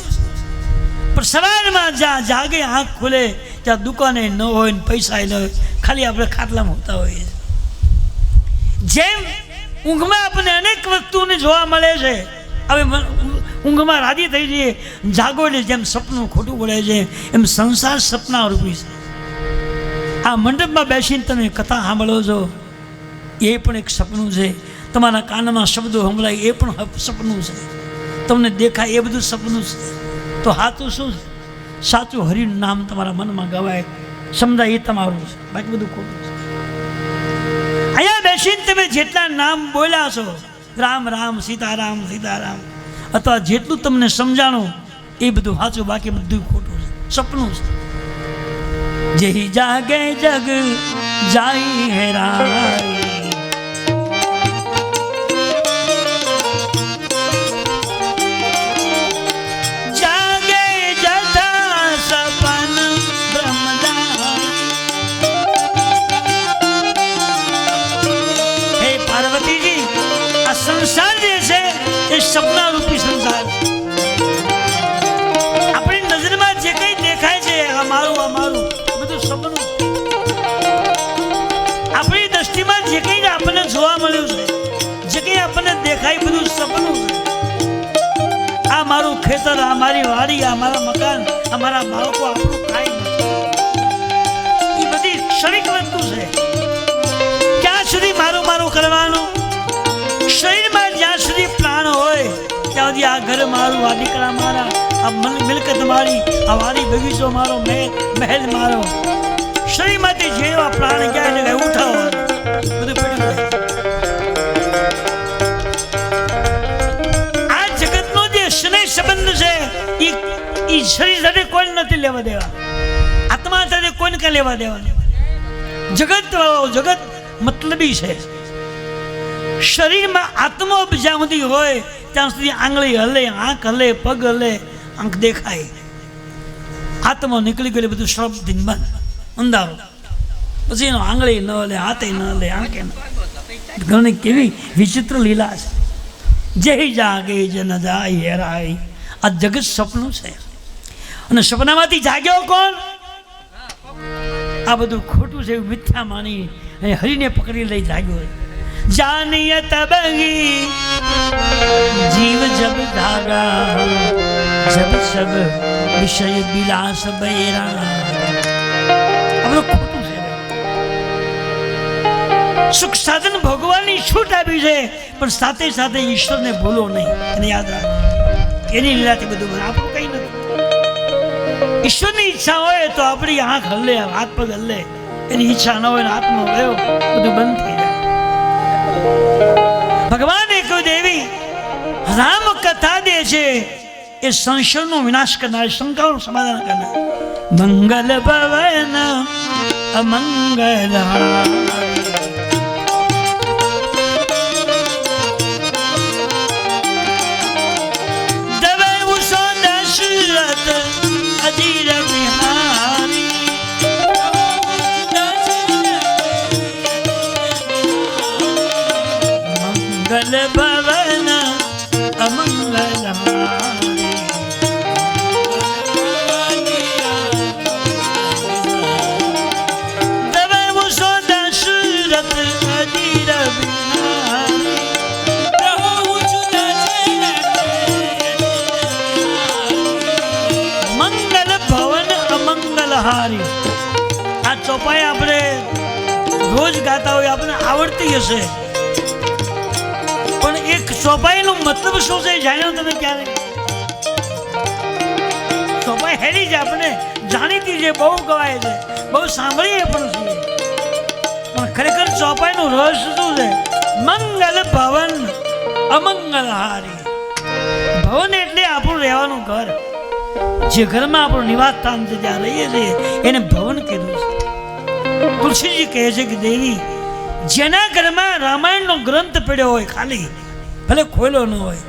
પણ સવારમાં જ્યાં જાગે આંખ ખુલે ત્યાં દુકાને ન હોય ને પૈસા ન હોય, ખાલી આપણે ખાટલામાં હોતા હોઈએ. જેમ ઊંઘમાં આપણને અનેક વસ્તુઓને જોવા મળે છે, હવે ઊંઘમાં રાજી થઈ જઈએ, જાગો એટલે જેમ સપનું ખોટું પડે છે, એમ સંસાર સપના રૂપી છે. આ મંડપમાં બેસીને તમે કથા સાંભળો છો, એ પણ એક સપનું છે. તમારા કાનમાં શબ્દો સંભળાય એ પણ સપનું છે. તમને દેખાય એ બધું સપનું છે. તો સાચું શું છે? સાચું હરિનું નામ તમારા મનમાં ગવાય, સમજાય એ તમારું છે, બાકી બધું ખોટું છે. અહીંયા બેસીને તમે જેટલા નામ બોલ્યા છો, રામ રામ સીતારામ સીતારામ, અથવા જેટલું તમને સમજાણું એ બધું સાચું, બાકી બધું ખોટું છે, સપનું છે. જેહી જાગે જગ જાય હેરાઈ, જાગે જથા સપન બ્રહ્મદા. હે પાર્વતીજી, આ સંસાર જે છે એ સપના રૂપી સંસાર છે. આપણી નજરમાં જે કંઈ દેખાય છે, આ મારું આ મારું, બધું સપનું. આપણી દ્રષ્ટિમાં જે કંઈ આપણને જોવા મળ્યું છે, જે કંઈ આપણને દેખાય, બધું સપનું છે. આ મારું ખેતર, આ મારી વાડી, આ મારા મકાન, આ મારા બાળકો, આપણું કાંઈ નથી. એ બધી ક્ષણિક વસ્તુ છે. ક્યાં સુધી મારું મારું કરવાનું? શરીરમાં જ્યાં સુધી પ્રાણ હોય ત્યાં સુધી આ ઘર મારું, આ દીકરા મારા, આ મિલકત મારી, આ વાડી બગીચો મારો, મહેલ મારો. શરીરમાંથી જેવા પ્રાણ ગયા છે ઉઠાવો, બધું પડ્યું જાય. આ જગતનો જે સ્નેહ સંબંધ છે એ શરીર સાથે કોઈ નથી લેવા દેવા, આત્મા સાથે કોઈને કાંઈ લેવા દેવા. જગત મતલબી છે. શરીરમાં આત્મા જ્યાં સુધી હોય ત્યાં સુધી આંગળી હલે, આંખ હલે, પગ હલે, આંખ દેખાય. આત્મા નીકળી ગયેલી બધું શ્રમ દિન બંધ અંધારો. પછી એનો આંગળી ન હલે, હાથે ન હલે, આંખે ન. ઘણી કેવી વિચિત્ર લીલા છે. જય જાગે જન જાય હેરાય. આ જગત સપનું છે, અને સપનામાંથી જાગ્યો કોણ? આ બધું ખોટું છે એવું મિથ્યા માની હરીને પકડી લઈ જાગ્યો. જાનિય તબહી જીવ જબ ધાગા, જબ સબ વિષય વિલાસ બૈરા. આ બધું ખોટું છે. સુખ સાધન ભોગવવાની છૂટ આપી છે, પણ સાથે સાથે ઈશ્વરને ભૂલો નહીં, એને યાદ રાખો. એની લીલાથી બધું બને, આપણું કંઈ નથી. ઈશ્વરની ઈચ્છા હોય તો આપણી આંખ હલે, હાથ પગ હલે. એની ઈચ્છા ન હોય ને આત્મા ગયો, બધું બંધ થઈ જાય. ભગવાને કહ્યું, દેવી રામ કથા દે છે એ સંશયનો વિનાશ કરનાર, શંકાઓનું સમાધાન કરનાર. મંગલ ભવન અમંગલ અધીર બિહારી. મંગલ ભવન અમંગલ હારી. આ ચોપાઈ આપણે રોજ ગાતા હોય, આપણે આવડતી હશે, પણ એક ચોપાઈનો મતલબ શું છે જાણ્યો તમે ક્યારે? ચોપાઈ હેરી છે, આપણે જાણીતી છે, બહુ ગવાય છે, બહુ સાંભળીએ પણ છીએ, પણ ખરેખર ચોપાઈનું રહસ્ય શું છે? મંગલ ભવન અમંગલ હારી. ભવન એટલે આપણું રહેવાનું ઘર, જે ઘરમાં આપણું નિવાસ સ્થાન છે, જ્યાં રહીએ છીએ, એને ભવન કીધું છે. તુલસીજી કહે છે કે દેવી, જેના ઘરમાં રામાયણનો ગ્રંથ પડ્યો હોય, ખાલી ભલે ખોલ્યો ન હોય,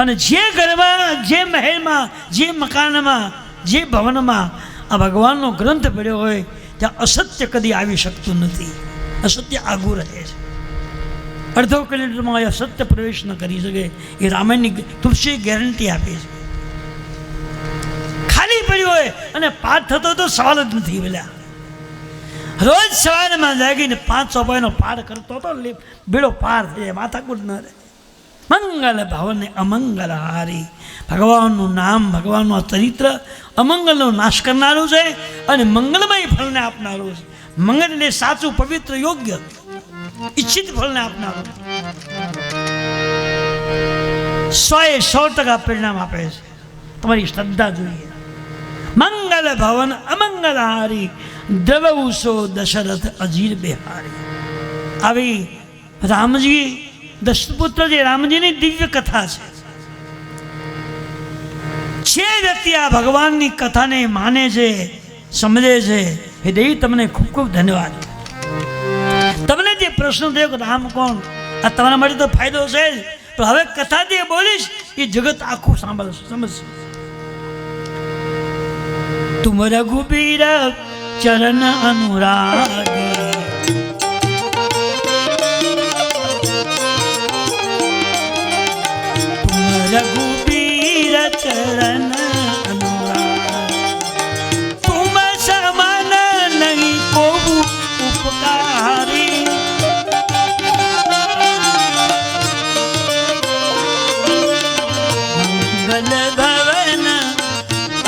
અને જે ઘરમાં, જે મહેલમાં, જે મકાનમાં, જે ભવનમાં આ ભગવાનનો ગ્રંથ પડ્યો હોય, ત્યાં અસત્ય કદી આવી શકતું નથી. અસત્ય આગું રહે છે. અડધો કિલોમીટરમાં અસત્ય પ્રવેશ ન કરી શકે. એ રામાયણની તુલસી ગેરંટી આપે છે. ખાલી પડ્યું હોય અને પાઠ થતો તો સવાલ જ નથી. બોલ્યા રોજ સવારમાં જાગીને 5 સોપાઈનો પાઠ કરતો હતો. બેડો પાર થઈ જાય, માથાકૂટ ન રહે. મંગલ ભવને અમંગલ હારી. ભગવાનનું નામ, ભગવાનનું ચરિત્ર અમંગલનો નાશ કરનારું છે અને મંગલમય ફળને આપનારું છે. મંગલ એટલે સાચું, પવિત્ર, યોગ્ય, ઈચ્છિત ફળને આપનારું. 100% પરિણામ આપે છે. તમારી શ્રદ્ધા જોઈએ. મંગલ ભવન અમંગલ હારી, દ્રવઉસો દશરથ અજીર બિહારી. આવી રામજી, દશપુત્ર જે રામજીની દિવ્ય કથા છે. જે વ્યક્તિ આ ભગવાનની કથાને માને છે, સમજે છે, એ દેવી તમને ખૂબ ખૂબ ધન્યવાદ. તમને જે પ્રશ્ન થયો કે રામ કોણ, આ તમારા માટે તો ફાયદો છે જ, પણ હવે કથા જે બોલીશ એ જગત આખું સાંભળશે, સમજશે. તુમ રઘુબીર ચરણ અનુરાગી, તુમ રઘુબીર ચરણ અનુરાગી, તુમ સમાન નહીં કોબુ ઉપકારી. મંગલ ભવન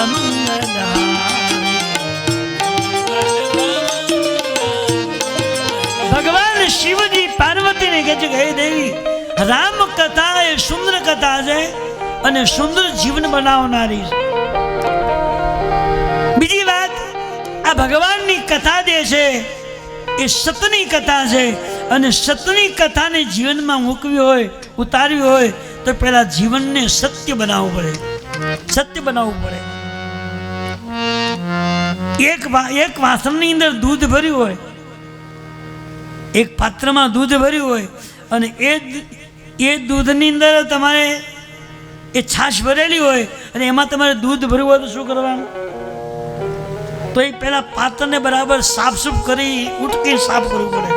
અમંગલ ભગવાન શિવજી પાર્વતીને કહે છે કે હે દેવી, રામ કથા એ સુંદર કથા છે અને સુંદર જીવન બનાવનારી છે. બીજી વાત, આ ભગવાનની કથા જે છે એ સતની કથા છે અને સતની કથાને જીવનમાં મૂકવી હોય, ઉતારવી હોય તો પહેલા જીવનને સત્ય બનાવવું પડે. સત્ય બનાવવું પડે. એક વાસણની અંદર દૂધ ભર્યું હોય, એક પાત્રમાં દૂધ ભર્યું હોય અને એ દૂધની અંદર તમારે એ છાશ ભરેલી હોય અને એમાં તમારે દૂધ ભરવું હોય તો શું કરવાનું? તો એ પહેલાં પાત્રને બરાબર સાફસૂફ કરી ઉટકી સાફ કરવું પડે.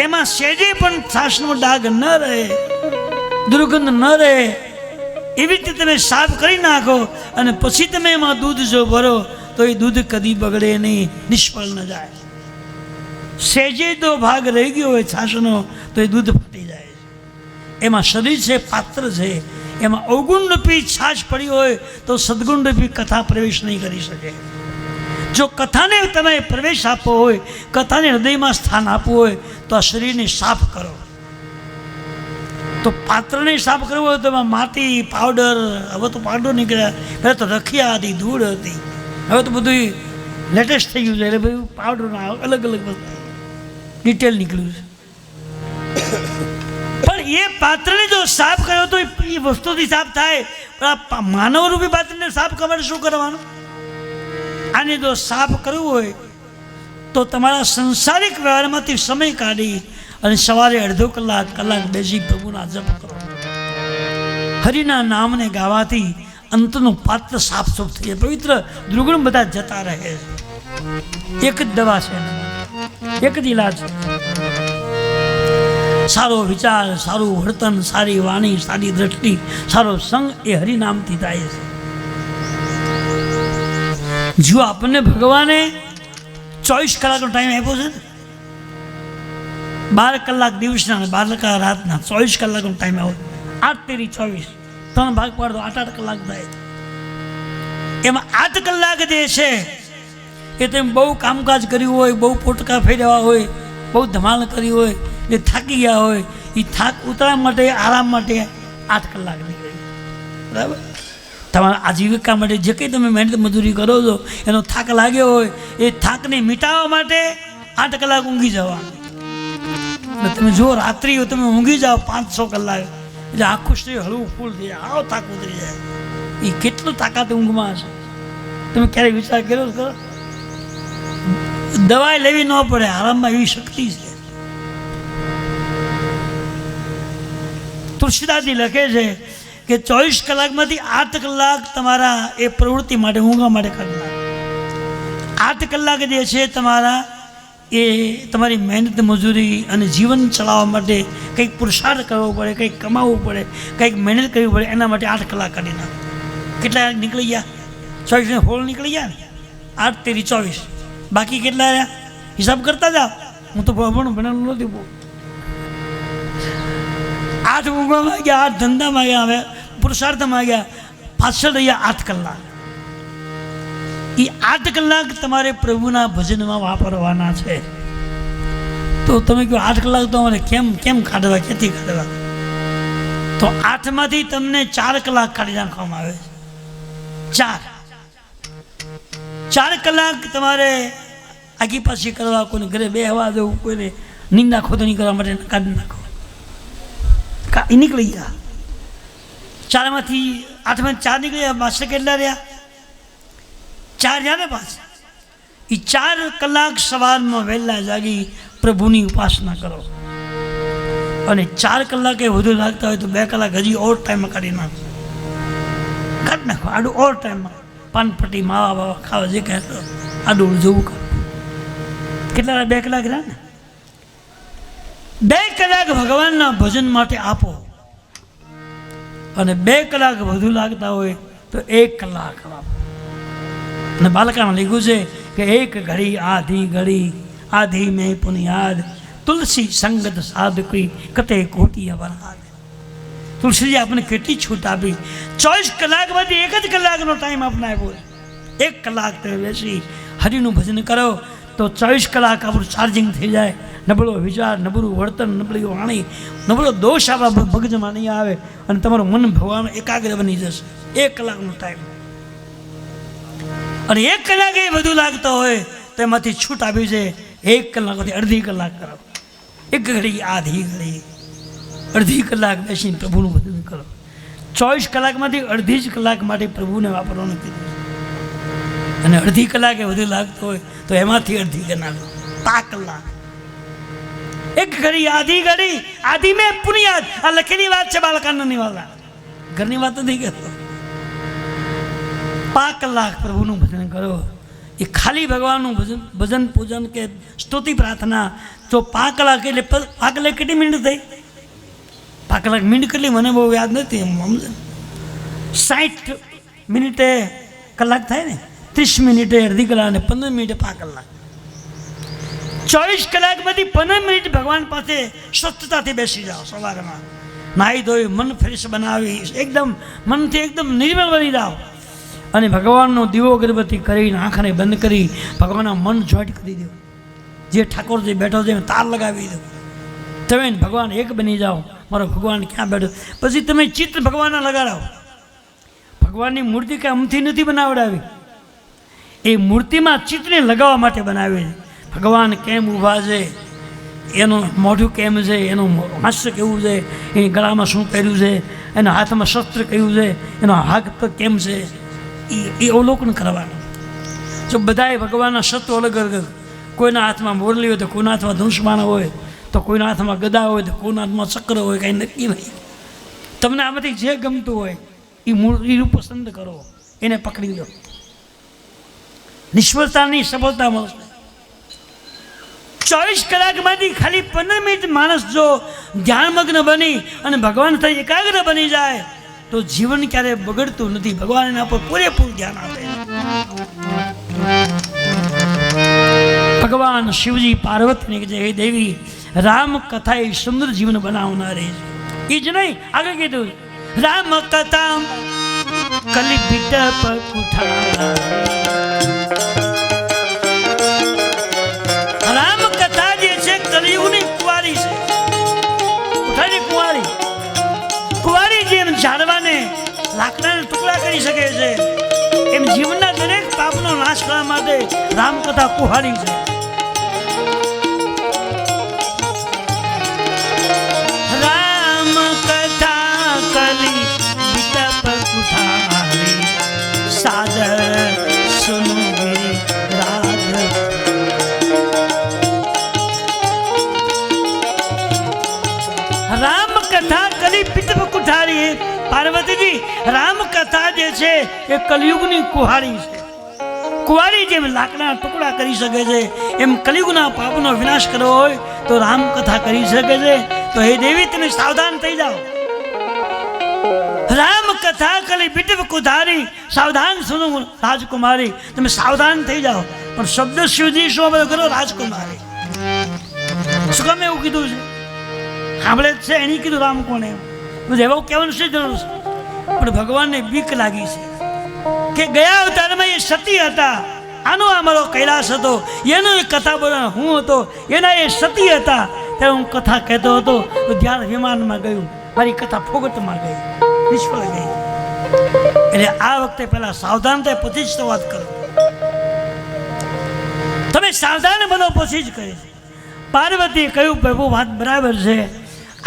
એમાં સેજે પણ છાશનો ડાઘ ન રહે, દુર્ગંધ ન રહે, એવી રીતે તમે સાફ કરી નાખો અને પછી તમે એમાં દૂધ જો ભરો તો એ દૂધ કદી બગડે નહીં, નિષ્ફળ ન જાય. સેજે તો ભાગ રહી ગયો હોય છાશનો તો એ દૂધ ફાટી જાય. એમાં શરીર છે, પાત્ર છે, એમાં અવગુણરૂપી છાશ પડી હોય તો સદગુણરૂપી કથા પ્રવેશ નહીં કરી શકે. જો કથાને તમે પ્રવેશ આપવો હોય, કથાને હૃદયમાં સ્થાન આપવું હોય તો આ શરીરને સાફ કરો. તો પાત્રને સાફ કરવું હોય તો એમાં માટી, પાવડર, હવે તો પાવડર નીકળ્યા, પહેલાં તો રખિયા હતી, ધૂળ હતી, હવે તો બધું લેટેસ્ટ થઈ ગયું છે એટલે બધું પાવડરના અલગ અલગ વસ્તુ ડિટેલ નીકળ્યું છે. પણ એ પાત્રને જો સાફ કર્યો તો એ વસ્તુથી સાફ થાય, પણ આ માનવરૂપી પાત્રને સાફ કરવા શું કરવાનું? આને જો સાફ કરવું હોય તો તમારા સંસારિક વ્યવહારમાંથી સમય કાઢી અને સવારે અડધો કલાક બેસી પ્રભુના જપ કરો. હરિના નામને ગાવાથી અંતનું પાત્ર સાફ સુફ થઈ જાય, પવિત્ર દુર્ગુણ બધા જતા રહે છે. એક જ દવા છે, એક જ ઈલાજ છે. સારો વિચાર, સારું વર્તન, સારી વાણી, સારી દ્રષ્ટિ, સારો સંગ એ હરિનામથી થાય છે. જો આપણને ભગવાને 24 કલાકનો ટાઈમ આપ્યો છે, 12 કલાક દિવસના અને 12 કલાક રાતના, 24 કલાકનો ટાઈમ આવ્યો. 8 તેરી 24, 3 ભાગ પાડો, 8 કલાક થાય. એમાં 8 કલાક જે છે એ તમે બહુ કામકાજ કર્યું હોય, બહુ પોટકા ફેરવ્યા હોય, બહુ ધમાલ કરી હોય, જે થાકી ગયા હોય, એ થાક ઉતારવા માટે, આરામ માટે 8 કલાક નીકળી. બરાબર? તમારા આજીવિકા માટે જે કંઈ તમે મહેનત મજૂરી કરો છો, એનો થાક લાગ્યો હોય, એ થાકને મિટાવવા માટે 8 કલાક ઊંઘી જવાનું. તમે જો રાત્રિ તમે ઊંઘી જાઓ 5-6 કલાક, એટલે આખું શરીર હળવું ફૂલ થઈ જાય, આવો થાક ઉતરી જાય. એ કેટલું તાકાત ઊંઘમાં હશે, તમે ક્યારેય વિચાર કર્યો કરો? દવાઈ લેવી ન પડે, આરામમાં એવી શક્તિ છે. તુલસીદાસજી લખે છે કે 24 કલાકમાંથી 8 કલાક તમારા એ પ્રવૃત્તિ માટે, ઊંઘવા માટે કરનાર. 8 કલાક જે છે તમારા એ તમારી મહેનત મજૂરી અને જીવન ચલાવવા માટે કંઈક પુરુષાર્થ કરવો પડે, કંઈક કમાવવું પડે, કંઈક મહેનત કરવી પડે, એના માટે 8 કલાક કાઢી નાખો. કેટલા નીકળી ગયા? 24 ને 16 નીકળી ગયા ને, 8 તેરી 24, બાકી કેટલા રહ્યા? હિસાબ કરતા જાઓ. હું તો ભણેલું નથી બહુ. 8 ઊંઘવા માંગ્યા, 8 ધંધા માંગ્યા, હવે પુરુષાર્થ માંગ્યા, પાછળ રહ્યા 8 કલાક. એ 8 કલાક તમારે પ્રભુના ભજનમાં વાપરવાના છે. તો તમે કહો 8 કલાક તો અમારે કેમ કાઢવા, ક્યાંથી કાઢવા? તો 8માંથી તમને 4 કલાક કાઢી નાખવામાં આવે છે. 4 કલાક તમારે આગી પાછી કરવા, કોઈને ઘરે બેહવા દેવું, કોઈને નિંદા ખોદણી કરવા માટે કાઢી નાખો. એ નીકળી ગયા. 4માંથી 4 નીકળી ગયા. પાછળ કેટલા રહ્યા? 4 રહ્યા ને પાછા. એ 4 કલાક સવારમાં વહેલા જાગી પ્રભુની ઉપાસના કરો. અને 4 કલાકે વધુ લાગતા હોય તો 2 કલાક હજી ઓવર ટાઈમમાં કાઢી નાખો. કાઢી નાખો આડું ઓવર ટાઈમમાં. પાનપટ્ટી, માવા બાવા ખાવા, જે કહે તો આડું જવું કરો. કેટલા 2 કલાક રહ્યા ને? 2 કલાક ભગવાનના ભજન માટે આપો. અને 2 કલાક વધુ લાગતા હોય તો 1 કલાક આપો. અને બાલકામાં લખ્યું છે કે 1 ઘડી આધી ઘડી આધી મેં પુનિયાદ તુલસી સંગત સાધકી કતે કોટી અપરાધ. તુલસીજી આપણને કેટલી છૂટ આપી. 24 કલાકમાંથી 1 જ કલાકનો ટાઈમ આપણે આપ્યો. 1 કલાક તમે બેસી હરિનું ભજન કરો તો 24 કલાક આપણું ચાર્જિંગ થઈ જાય. નબળો વિચાર, નબળું વર્તન, નબળી વાણી, નબળો દોષ આપણા મગજમાં નહીં આવે અને તમારું મન ભગવાન એકાગ્ર બની જશે. 1 કલાકનો ટાઈમ. અને 1 કલાક એ વધુ લાગતો હોય તો એમાંથી છૂટ આપી છે. 1 કલાકમાંથી અડધી કલાક કરો. 1 ઘડી આધી ઘડી અડધી કલાક બેસીને પ્રભુનું ભજન કરો. 24 કલાકમાંથી અડધી જ કલાક માટે પ્રભુને વાપરવાનું કીધું. અને અડધી કલાકે વધુ લાગતો હોય તો એમાંથી અડધી કલાક 5 કલાક. 1 ઘડી આધી ઘડી આધી મેં પુનિયાદ. આ લખેલી વાત છે બાલકાનંદની વાલા, ઘરની વાત નથી કહેતો. 5 કલાક પ્રભુનું ભજન કરો. એ ખાલી ભગવાનનું ભજન પૂજન કે સ્તુતિ પ્રાર્થના. તો 5 કલાક એટલે 5 કલાક કેટલી મિનિટ થઈ? 5 કલાક મિનિટ કેટલી મને બહુ યાદ નથી. એમ સમજે 60 મિનિટે કલાક થાય ને, 30 મિનિટે અડધી કલાક અને 15 મિનિટે 5 કલાક. 24 કલાકમાંથી 15 મિનિટ ભગવાન પાસે સ્વસ્થતાથી બેસી જાઓ. સવારમાં નાહી ધોઈ મન ફ્રેશ બનાવી એકદમ મનથી એકદમ નિર્મળ બની જાઓ. અને ભગવાનનો દીવો અગરબત્તી કરીને આંખને બંધ કરી ભગવાનના મન જોઈન્ટ કરી દો. જે ઠાકોરજી બેઠો છે તાર લગાવી દો. તમે ભગવાન એક બની જાઓ. મારો ભગવાન ક્યાં બેઠો? પછી તમે ચિત્ર ભગવાનના લગાડાવો. ભગવાનની મૂર્તિ કે અમથી નથી બનાવડાવી. એ મૂર્તિમાં ચિત્રને લગાવવા માટે બનાવી છે. ભગવાન કેમ ઊભા છે, એનું મોઢું કેમ છે, એનું હાસ્ય કેવું છે, એની ગળામાં શું પહેર્યું છે, એના હાથમાં શસ્ત્ર કયું છે, એનો હાથ પગ કેમ છે, એ અવલોકન કરવાનું. જો બધાએ ભગવાનના શસ્ત્રો અલગ અલગ, કોઈના હાથમાં મોરલી હોય તો કોઈના હાથમાં ધનુષબાણ હોય, તો કોઈના હાથમાં ગદા હોય તો કોઈના હાથમાં ચક્ર હોય, કાંઈ નક્કી નહીં. તમને આમાંથી જે ગમતું હોય એ મૂર્તિ પસંદ કરો, એને પકડી લો. નિષ્ફળતાની સફળતા મળશે. 24 કલાકમાંથી ખાલી 15 મિનિટ માણસ જો ધ્યાનમગ્ન બની અને ભગવાન થઈ એકાગ્ર બની જાય તો જીવન ક્યારે બગડતું નથી. ભગવાન એના પર પૂરેપૂરું ધ્યાન આપે. ભગવાન શિવજી પાર્વતીને કહે છે, હે દેવી, રામ કથા એ સુંદર જીવન બનાવનારી છે. એ જ નહીં, આગળ કીધું, રામ કથા કલી બીટપ કુઠા. રામ કથા જે છે કલિયુગની કુંવારી છે. કુઠાની કુંવારી. કુંવારી જેમ ઝાડવાને લાકડાના ટુકડા કરી શકે છે એમ જીવનના દરેક પાપનો નાશ કરવા માટે રામકથા કુહાડી છે. રામ કથા કલી બીટપ કુઠારી સાદર સુનો રાધ. રામ કથા કલી બીટપ કુઠારી. પાર્વતીજી, રામ કથા જે છે એ કલિયુગની કુહાડી છે. કુહાડી જેમ લાકડાના ટુકડા કરી શકે છે એમ કલિયુગના પાપનો વિનાશ કરવો હોય તો રામ કથા કરી શકે છે. તો હે દેવી, તમે સાવધાન થઈ જાઓ. રામ કથા કલી બીટપ કુઠારી સાવધાન સુનો રાજકુમારી. તમે સાવધાન થઈ જાઓ. પણ શબ્દ શિવજી શું બધો કરો રાજકુમારી. શું કામ એવું કીધું છે? સાંભળે જ છે એની કીધું રામ કોને એમ બધું એવું કહેવાનું શું જરૂર છે? પણ ભગવાનને બીક લાગી છે કે ગયા અવતારમાં એ સતી હતા, આનો અમારો કૈલાસ હતો, એનો એ કથા બોલવાનો હું હતો, એના એ સતી હતા. ત્યારે હું કથા કહેતો હતો તો ધ્યાન વિમાનમાં ગયું, મારી કથા ફોગટમાં ગઈ, નિષ્ફળ ગઈ. એટલે આ વખતે પહેલા સાવધાન થાય પછી જ તો વાત કરો. તમે સાવધાન બનો પછી જ કહે છે. પાર્વતીએ કહ્યું પ્રભુ વાત બરાબર છે,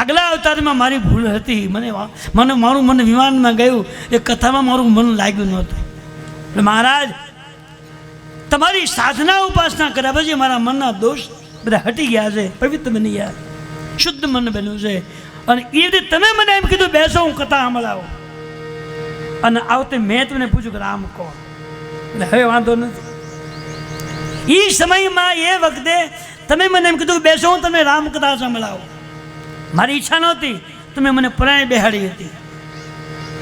આગલા અવતારમાં મારી ભૂલ હતી, મારું મન વિમાનમાં ગયું, એ કથામાં મારું મન લાગ્યું નહોતું. એટલે મહારાજ તમારી સાધના ઉપાસના કર્યા પછી મારા મનના દોષ બધા હટી ગયા છે, પવિત્ર બની ગયા, શુદ્ધ મન બન્યું છે. અને એ રીતે તમે મને એમ કીધું બેસો હું કથા સાંભળાવો, અને આવતે મેં તમને પૂછ્યું કે રામ કોણ? એટલે હવે વાંધો નથી. એ સમયમાં એ વખતે તમે મને એમ કીધું બેસો હું તમને રામકથા સંભળાવું. મારી ઈચ્છા નહોતી, તમે મને પરાણે બેહાડી હતી.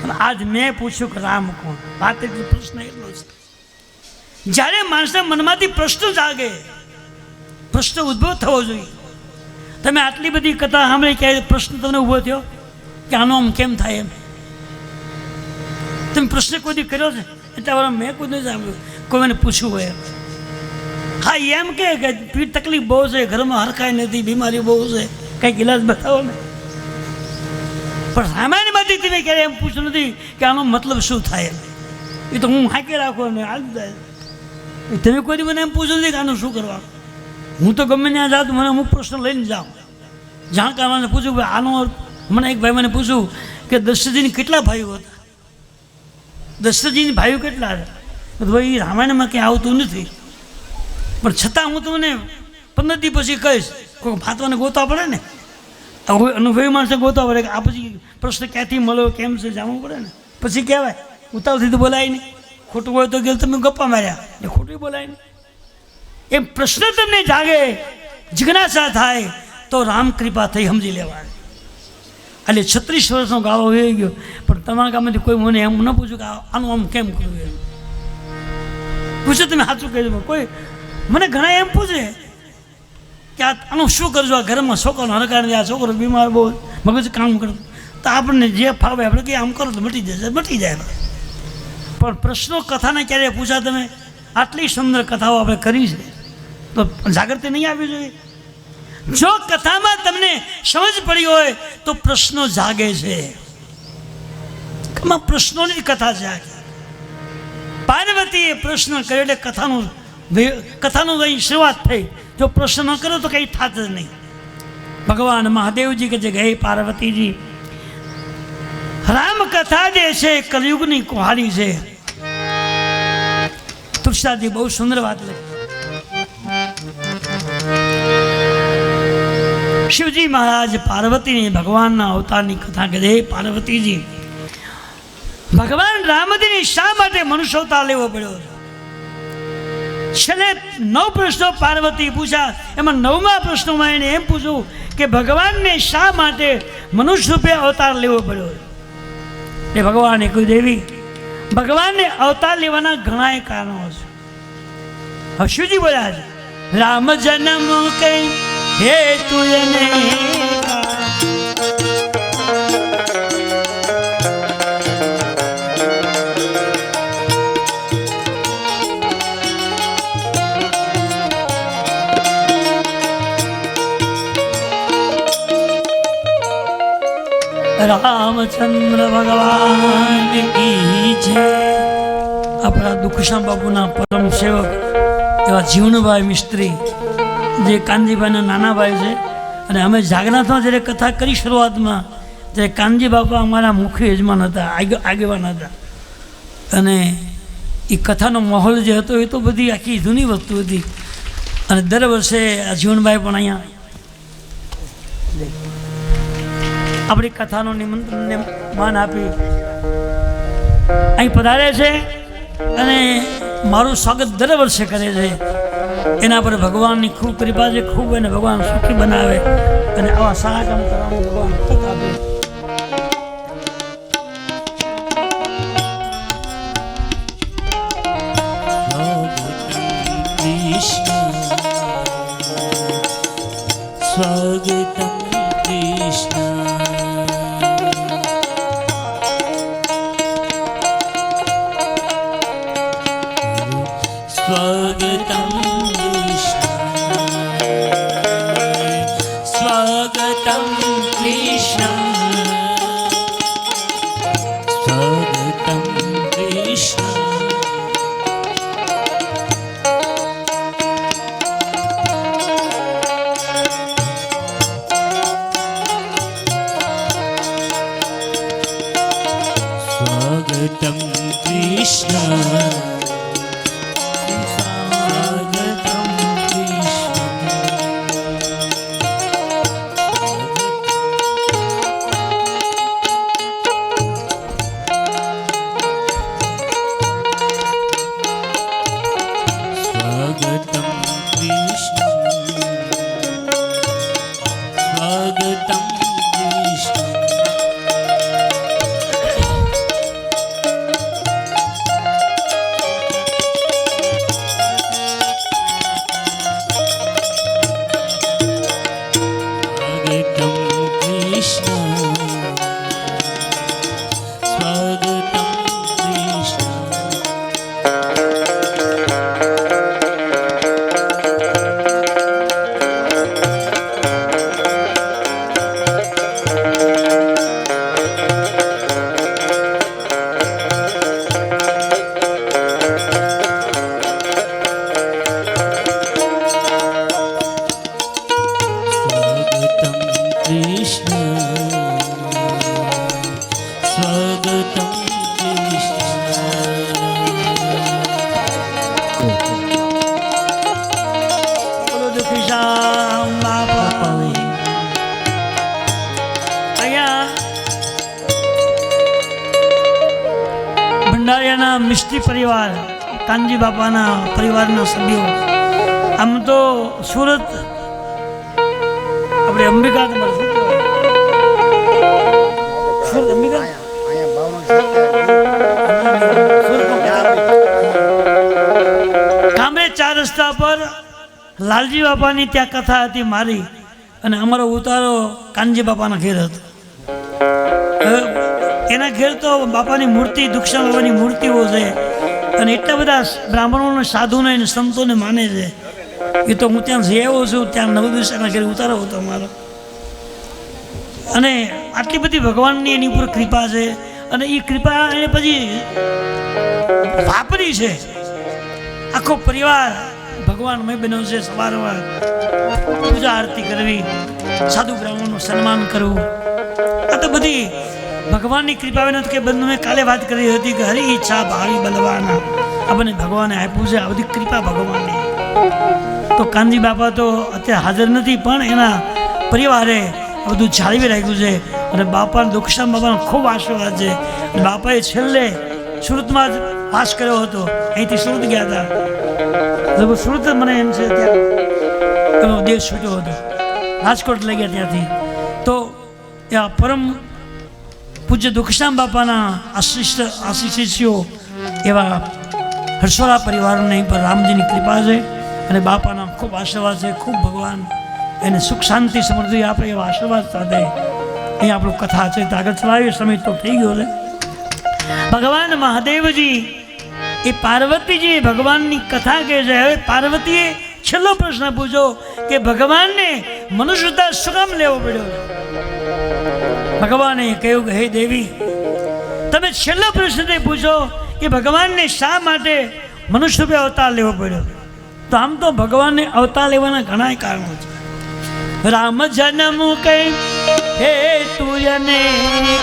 અને આજ મેં પૂછ્યું કે રામ કોણ? વાત એટલો પ્રશ્ન એટલો છે. જ્યારે માણસના મનમાંથી પ્રશ્ન જાગે, પ્રશ્ન ઉદ્ભવ થવો જોઈએ. તમે આટલી બધી કથા સાંભળી ક્યારે પ્રશ્ન તમને ઊભો થયો કે આનો આમ કેમ થાય એમ? તમે પ્રશ્ન કોઈ દી કર્યો છે? એટલે મેં કોઈ નહીં સાંભળ્યું, કોઈ મને પૂછ્યું હોય. હા એમ કે પીઠ તકલીફ બહુ છે, ઘરમાં હરખાય નથી, બીમારી બહુ છે, કંઈક ઇલાજ બતાવો ને. પણ રામાયણમાંથી તમે ક્યારે એમ પૂછ્યું નથી કે આનો મતલબ શું થાય? એ તો હું હાંકી રાખો ને હાલ જાય. તમે કોઈ મને એમ પૂછ્યું નથી કે આનું શું કરવાનું? હું તો ગમે ત્યાં જાઉં તો મને અમુક પ્રશ્ન લઈને જાઉં. જાણકાર મને પૂછ્યું કે આનો મને એક ભાઈ મને પૂછ્યું કે દશરથજીની કેટલા ભાઈઓ હતા? દશરથજીની ભાઈઓ કેટલા હતા? ભાઈ રામાયણમાં ક્યાં આવતું નથી, પણ છતાં હું તમને 15 દી પછી કહીશ. કોઈ ભાતવાને ગોતવા પડે ને, અનુભવી માણસે ગોતવા પડે કે આ પછી પ્રશ્ન ક્યાંથી મળ્યો કેમ છે જાણવું પડે ને, પછી કહેવાય. ઉતાવળથી તો બોલાય નહીં, ખોટું હોય તો ગયેલ તમે ગપ્પા માર્યા, એ ખોટું બોલાય નહીં. એમ પ્રશ્ન તમને જાગે, જિજ્ઞાસા થાય તો રામ કૃપા થઈ સમજી લેવાની. એટલે 36 વર્ષનો ગાળો થઈ ગયો, પણ તમારા ગામમાંથી કોઈ મને એમ ન પૂછ્યું કે આનું આમ કેમ કરવું એમ પૂછે. તમે સાચું કહી દો. કોઈ મને ઘણા એમ પૂછે કે આનું શું કરજો, આ ઘરમાં છોકરાનો હરકાર, આ છોકરો બીમાર બહુ મગજ કામ કરતો, તો આપણને જે ફાવે આપણે કે આમ કરો તો મટી જશે, મટી જાય. પણ પ્રશ્નો કથાને ક્યારે પૂછા? તમે આટલી સુંદર કથાઓ આપણે કરી છે તો જાગૃતિ નહીં આવવી જોઈએ. જો કથામાં તમને સમજ પડી હોય તો પ્રશ્નો જાગે છે. પ્રશ્નોની કથા જાગે. પાર્વતીએ પ્રશ્ન કર્યો એટલે કથાનું અહીં શરૂઆત થઈ. જો પ્રશ્ન ન કરો તો કંઈ થાત જ નહીં. ભગવાન મહાદેવજી કે છે, હે પાર્વતીજી, રામકથા જે છે કલયુગની કુહાડી છે. તુલસીદાસજી બહુ સુંદર વાત લખી. શિવજી મહારાજ પાર્વતીની ભગવાનના અવતારની કથા કહે, હે પાર્વતીજી, ભગવાન રામજીને શા માટે મનુષ્ય અવતાર લેવો પડ્યો? છેલ્લે 9 પ્રશ્નો પાર્વતી પૂછ્યા, એમાં 9મા પ્રશ્નમાં એને એમ પૂછ્યું કે ભગવાનને શા માટે મનુષ્ય રૂપે અવતાર લેવો પડ્યો? એ ભગવાને કહ્યું, દેવી, ભગવાનને અવતાર લેવાના ઘણા કારણો છે. હવે શિવજી બોલ્યા છે, રામ જન્મ કઈ હેતુ રામચંદ્ર ભગવાન કી જય. આપણા દુખશ્યામ બાપુના પરમ સેવક એવા જીવણભાઈ મિસ્ત્રી, જે કાનજીભાઈના નાના ભાઈ છે, અને અમે જાગનાથમાં જ્યારે કથા કરી શરૂઆતમાં, ત્યારે કાનજી બાપા અમારા મુખ્ય યજમાન હતા, આગેવાન હતા. અને એ કથાનો માહોલ જે હતો એ તો બધી આખી જૂની વસ્તુ હતી. અને દર વર્ષે આ જીવણભાઈ પણ અહીંયા આપણી કથાનો નિમંત્રણને માન આપી અહીં પધારે છે, અને મારું સ્વાગત દર વર્ષે કરે છે. એના પર ભગવાનની ખૂબ કૃપા છે, ખૂબ એને ભગવાન સુખી બનાવે અને આવા સારા કામ કરવાનું ભગવાન તક આપે. સ્વાગતમ કૃષ્ણ સ્વાગતમ સ્વાગતમ કૃષ્ણ સ્વાગતમ કૃષ્ણ સ્વાગતમ કૃષ્ણ ભંડારીયાના મિસ્ત્રી પરિવાર કાનજી બાપાના પરિવારના સભ્યો આમ તો સુરત આપણે અંબિકા સુરત અંબિકા કામરેજ 4 રસ્તા પર લાલજી બાપાની ત્યાં કથા હતી મારી અને અમારો ઉતારો કાનજી બાપાના ઘેર હતો. એના ઘેર તો બાપાની મૂર્તિ દુક્ષા બાબાની મૂર્તિઓ છે અને એટલા બધા બ્રાહ્મણોને સાધુને અને સંતોને માને છે. એ તો હું ત્યાં જઈ આવ્યો છું. ત્યાં નવદિશાના ઘેર ઉતારો હતો અમારો. અને આટલી બધી ભગવાનની એની ઉપર કૃપા છે અને એ કૃપા એને પછી વાપરી છે. આખો પરિવાર ભગવાનમય બન્યો છે. સવારમાં પૂજા આરતી કરવી, સાધુ બ્રાહ્મણનું સન્માન કરવું, આ તો બધી ભગવાનની કૃપા નથી. કે બંધ મેં કાલે વાત કરી હતી કે હરી ઈચ્છા ભાવી બલવાના આ બંને ભગવાને આપ્યું છે. આ બધી કૃપા ભગવાનની. તો કાનજી બાપા તો અત્યારે હાજર નથી પણ એના પરિવારે આ બધું જાળવી રાખ્યું છે અને બાપાના દુખશામ બાપાનો ખૂબ આશીર્વાદ છે. અને બાપાએ છેલ્લે સુરતમાં જ વાસ કર્યો હતો. અહીંથી સુરત ગયા હતા. લગભગ સુરત મને એમ છે ત્યાં એનો દેશ છૂટ્યો હતો. રાજકોટ લઈ ગયા ત્યાંથી. તો ત્યાં પરમ પૂજ્ય દુખશામ બાપાના આશીષીઓ એવા હર્ષોરા પરિવારોને પર રામજીની કૃપા છે અને બાપાના ખૂબ આશીર્વાદ છે. ખૂબ ભગવાન એને સુખ શાંતિ સમૃદ્ધિ આપે એવા આશીર્વાદ સાથે અહીં આપણું કથા છે. તો આગળ ચલાવીએ. સમય તો થઈ ગયો છે. ભગવાન મહાદેવજી એ પાર્વતીજી ભગવાનની કથા કહે છે. હવે પાર્વતીએ છેલ્લો પ્રશ્ન પૂછો કે ભગવાનને મનુષ્ય અવતાર શું કામ લેવો પડ્યો? ભગવાને કહ્યું કે હે દેવી, તમે છેલ્લો પ્રશ્ન પૂછો કે ભગવાનને શા માટે મનુષ્ય અવતાર લેવો પડ્યો? તો આમ તો ભગવાનને અવતાર લેવાના ઘણા કારણો છે. રામ જન્મ કઈ હે તુયને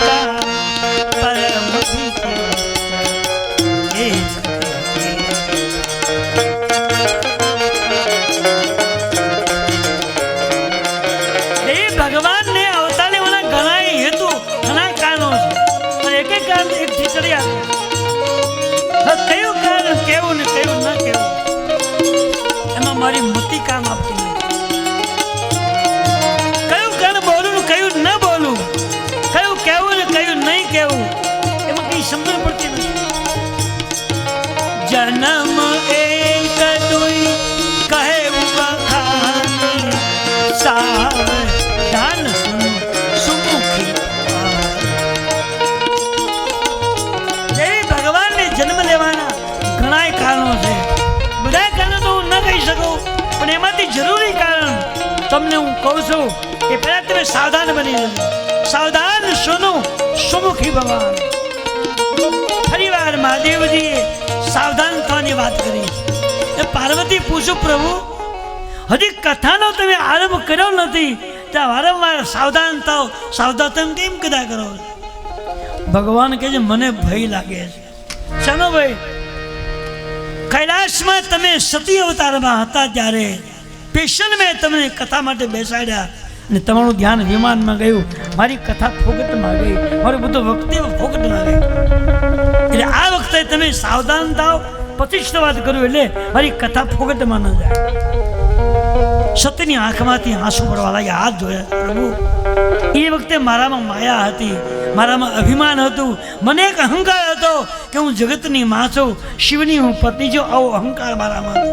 કા પરમ ભગવાનને અવતાર લેવાના ઘણા હેતુ ઘણા કારણો છે. એક એક કારણ એક ખીચડી આવે. કયું કારણ કેવું ને કયું ન કેવું એમાં મારી મતિ કામ આપતી નથી. કયું કારણ બોલું કયું ન બોલું, કયું કેવું ને કયું નહીં કેવું એમાં કઈ સમજણ પડતી નથી. જન્મ એક દુઈ કહે વખાણ સા તમને હું કહું છું કે પહેલા તમે સાવધાન બની જજો. સાવધાન સુનું સુમુખી ભગવાન. ફરીવાર મહાદેવજીએ સાવધાન થવાની વાત કરી. એ પાર્વતી પૂછું પ્રભુ હજી કથાનો તમે આરંભ કર્યો નથી ત્યાં વારંવાર સાવધાન થાવ સાવધાન તમે કેમ કદા કરો? ભગવાન કહે છે મને ભય લાગે છે. ચાલો ભાઈ, કૈલાસમાં તમે સતી અવતારમાં હતા ત્યારે પેશન મેં તમને કથા માટે બેસાડ્યા અને તમારું ધ્યાન વિમાનમાં ગયું. મારી કથા ફોગટમાં ગઈ, મારું બધું વક્તવ્ય ફોગટમાં ગઈ. એટલે આ વખતે તમે સાવધાન થાવ પછી જ વાત કરું એટલે મારી કથા ફોગટમાં ન જાય. સતીની આંખમાંથી આંસુ પડવા લાગ્યા. હાથ જોયા પ્રભુ, એ વખતે મારામાં માયા હતી, મારામાં અભિમાન હતું, મને એક અહંકાર હતો કે હું જગતની માં છું, શિવની હું પત્ની છું. આવો અહંકાર મારામાં હતો.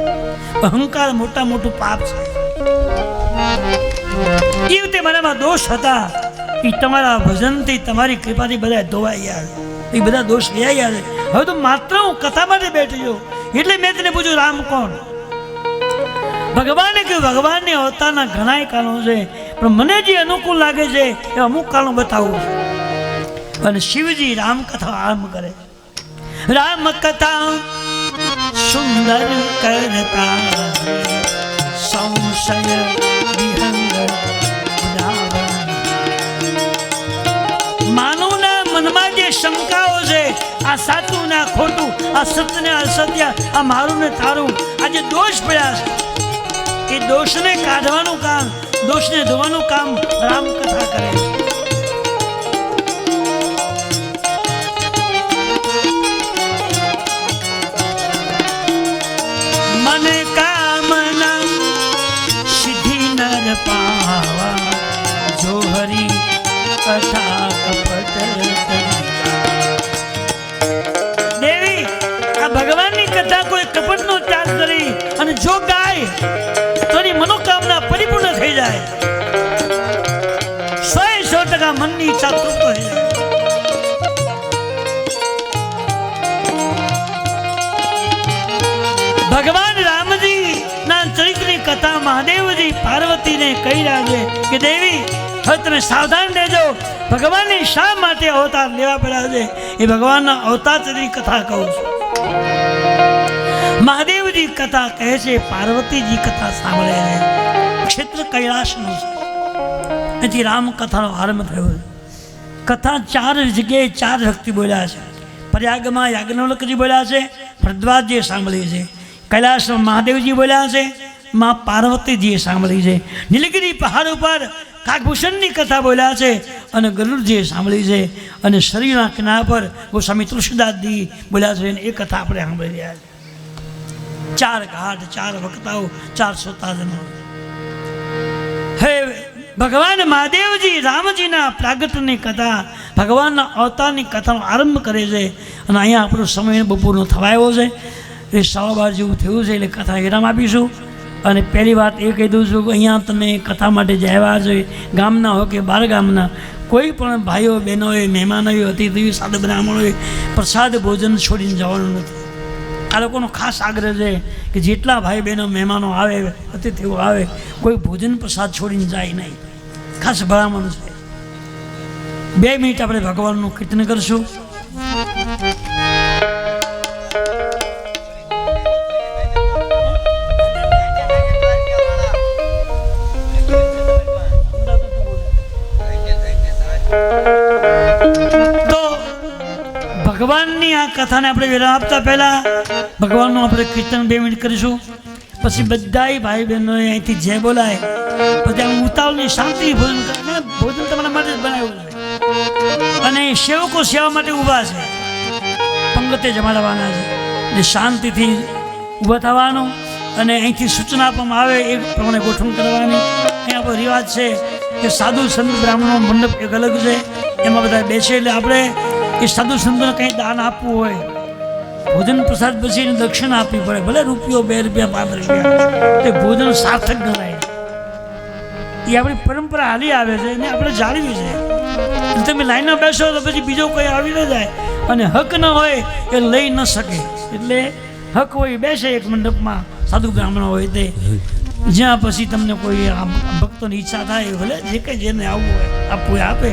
અહંકાર મોટું પાપ છે. એ વખતે મારામાં દોષ હતા. એ તમારા ભજનથી તમારી કૃપાથી બધા ધોવાઈ ગયા. એ બધા દોષ ગયા ગયા છે. હવે તો માત્ર હું કથા માટે બેઠી છું એટલે મેં તને પૂછ્યું રામ કોણ? ભગવાને કહ્યું ભગવાનને અવતારના ઘણા કારણો છે પણ મને જે અનુકૂળ લાગે છે એ અમુક કારણો બતાવું છું. અને શિવજી રામકથા આરંભ કરે. રામકથા સુંદર કરતા સંશય વિહંગ માનવના મનમાં જે શંકાઓ છે, આ સાચું ને આ ખોટું, આ સત્ય ને અસત્ય, આ મારું ને તારું, આ જે દોષ પડ્યા છે એ દોષને કાઢવાનું કામ, દોષને ધોવાનું કામ રામકથા કરે. મને કામના સિદ્ધિ નર પાવા જો હરી કથા કપટ. દેવી, આ ભગવાનની કથા કોઈ કપટનો ત્યાગ કરી અને જો ગાય તોની મનોકામના પરિપૂર્ણ થઈ જાય. 100% મનની ઈચ્છા તૃપ્ત થઈ જાય. ભગવાન રામજી ના ચરિત્રની કથા મહાદેવજી પાર્વતીને કહી રહ્યા છે કે દેવી હવે તમે સાવધાન રહેજો. ભગવાનને શા માટે અવતાર લેવા પડ્યા છે એ ભગવાનના અવતાર ચરિત્રની કથા કહું છું. મહાદેવજી કથા કહે છે, પાર્વતીજી કથા સાંભળે છે. ક્ષેત્ર કૈલાસનું છે. એથી રામકથાનો આરંભ થયો છે. કથા 4 જગ્યાએ 4 વ્યક્તિ બોલ્યા છે. પ્રયાગમાં યાજ્ઞવલ્ક્યજી બોલ્યા છે, ભરદ્વાજજીએ સાંભળી છે. કૈલાસમાં મહાદેવજી બોલ્યા છે, માં પાર્વતીજીએ સાંભળી છે. નીલગિરી પહાડ ઉપર કાકભૂષણની કથા બોલ્યા છે અને ગરુડજીએ સાંભળી છે. અને શરીરના કિનારા પર ગોસ્વામી તુલસીદાસજી બોલ્યા છે અને એ કથા આપણે સાંભળી રહ્યા છે. 4 ઘાટ, 4 વક્તાઓ, 4 શ્રોતાજનો. હે ભગવાન મહાદેવજી રામજીના પ્રાગટ્યની કથા, ભગવાનના અવતારની કથાનો આરંભ કરે છે. અને અહીંયા આપણો સમય બપોરનો થવાયો છે. એ 12:15 જેવું થયું છે એટલે કથા વિરામ આપીશું. અને પહેલી વાત એ કહી દઉં છું કે અહીંયા તમે કથા માટે જે આવ્યા છો, ગામના હોય કે બહાર ગામના કોઈ પણ ભાઈઓ બહેનોએ મહેમાનોએ અતિથિઓ સાદ બ્રાહ્મણોએ પ્રસાદ ભોજન છોડીને જવાનું નથી. આ લોકોનો ખાસ આગ્રહ છે કે જેટલા ભાઈ બહેનો મહેમાનો આવે, અતિથિઓ આવે, કોઈ ભોજન પ્રસાદ છોડીને જાય નહીં. ખાસ ભલામણ છે. 2 મિનિટ આપણે ભગવાનનું કીર્તન કરશું. ભગવાનની આ કથાને આપણે વિરામ આપતા પહેલા ભગવાનનું આપણે કીર્તન 2 મિનિટ કરીશું. પછી બધાય ભાઈ બહેનોએ અહીંથી જે બોલાય પછી આમ ઉતાવળની શાંતિ ભોજન કરે. ભોજન તમારા માટે જ બનાવ્યું છે અને સેવકો સેવા માટે ઊભા છે. પંગતે જમાડવાના છે એટલે શાંતિથી ઊભા થવાનું અને અહીંથી સૂચના આપવામાં આવે એ પ્રમાણે ગોઠવણ કરવાની. અહીંયા આપણો રિવાજ છે કે સાધુ સંત બ્રાહ્મણનો મંડપ એક અલગ છે, એમાં બધા બેસે એટલે આપણે એ સાધુ સંતોને કંઈ દાન આપવું હોય, ભોજન પ્રસાદ પછી એને દક્ષિણા આપવી પડે. ભલે રૂપિયો, 2 રૂપિયા, 5 રૂપિયા, તે ભોજન સાર્થક ગણાય. એ આપણી પરંપરા હાલી આવે છે અને આપણે જાળવી છે. તમે લાઈનમાં બેસો તો પછી બીજો કોઈ આવી ન જાય અને હક ન હોય એ લઈ ન શકે. એટલે હક હોય બેસે એક મંડપમાં, સાધુ બ્રાહ્મણ હોય તે જ્યાં પછી તમને કોઈ આમ ભક્તોની ઈચ્છા થાય ભલે જે કંઈ જેને આવવું હોય આપવું હોય આપે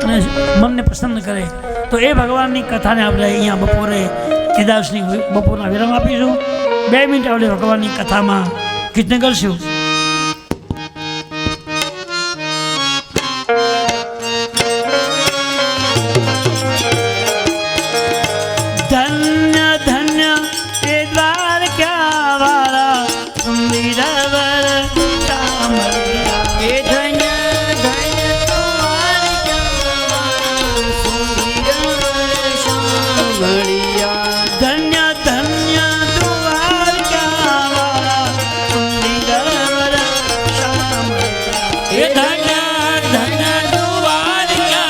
અને મનને પસંદ કરે તો એ ભગવાનની કથાને આપણે અહીંયા બપોરે કીદાસની બપોરના વિરામ આપીશું. 2 મિનિટ આપણે ભગવાનની કથામાં કીર્તન કરશું. ધન્ય ધન્ય એ દ્વારકા વાળા સુંદરવર શામળિયા. એ ધન્ય ધન્ય દ્વારકા સુંદરવર શામળિયા. ધન્ય ધન્ય દ્વારકા વાળા સુંદરવર શામળિયા. એ ધન્ય ધન્ય દ્વારકાવાળા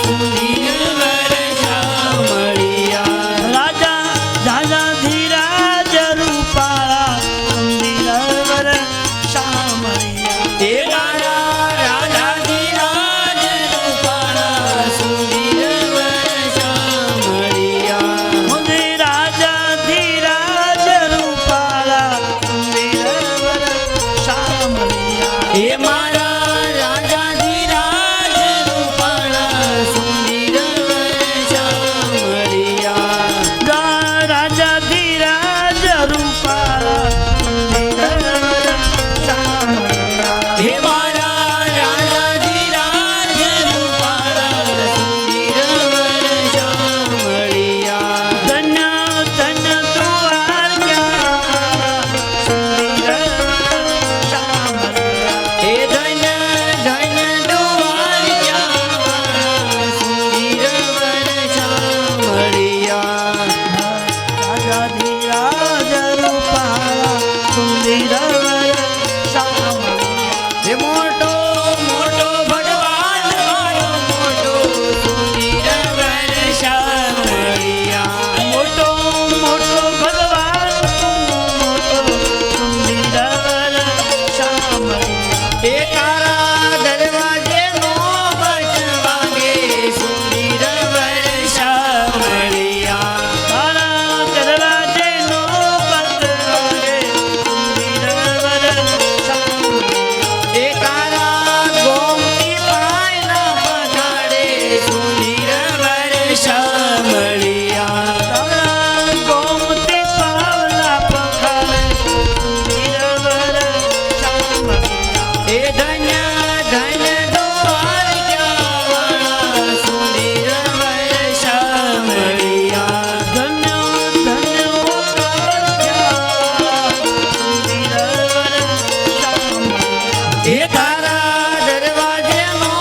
સુંદરવર શામળિયા. રાજા રાજા ધીરાજ રૂપાળા સુંદરવર શામળિયા. એ રાજા રાજાધિરાજ રૂપાળા સુંદરવર શામળિયા. મુજે રાજા ધીરાજ રૂપાળા સુંદરવર શામળિયા. એ મારા રાજાધિરાજ રૂપાળા સુંદરવર શામળિયા. રાજા ધીરાજ રૂપાળા સુંદરવર શામળિયા. હે મારા રાજાધિરાજ રૂપાળા સુંદરવર શામળિયા. ધન્ય ધન્ય દ્વારકા સુંદરવર શામળિયા. હે ધન્ય ધન્ય દ્વારકાવાળા સુંદરવર શામળિયા. રાજા ધીરાજ રૂપાળા સુંદરવર શામળિયા. હે મોટો મોટો ભગવાન મારો મોટો સુંદરવર શામળિયા. મોટો મોટો ભગવાન મોટો સુંદરવર શામળિયા. એ તારા દરવાજે નો બચવાગે સુંદરવર શામળિયા. તારા દરવાજે નો બદલાગે સુંદરવર શામળિયા. એ તારા ગોમતી પાયના પધારે સુંદરવર શામળિયા. તારા ગોમતી પાવલા પખારે સુંદરવર શામળિયા. એ ધન્ય ધન્ય દ્વારકાવાળા સુંદરવર શામળિયા. ધન્ય ધન્ય દ્વારકા સુંદરવર શામળિયા. એ તારા દરવાજે નો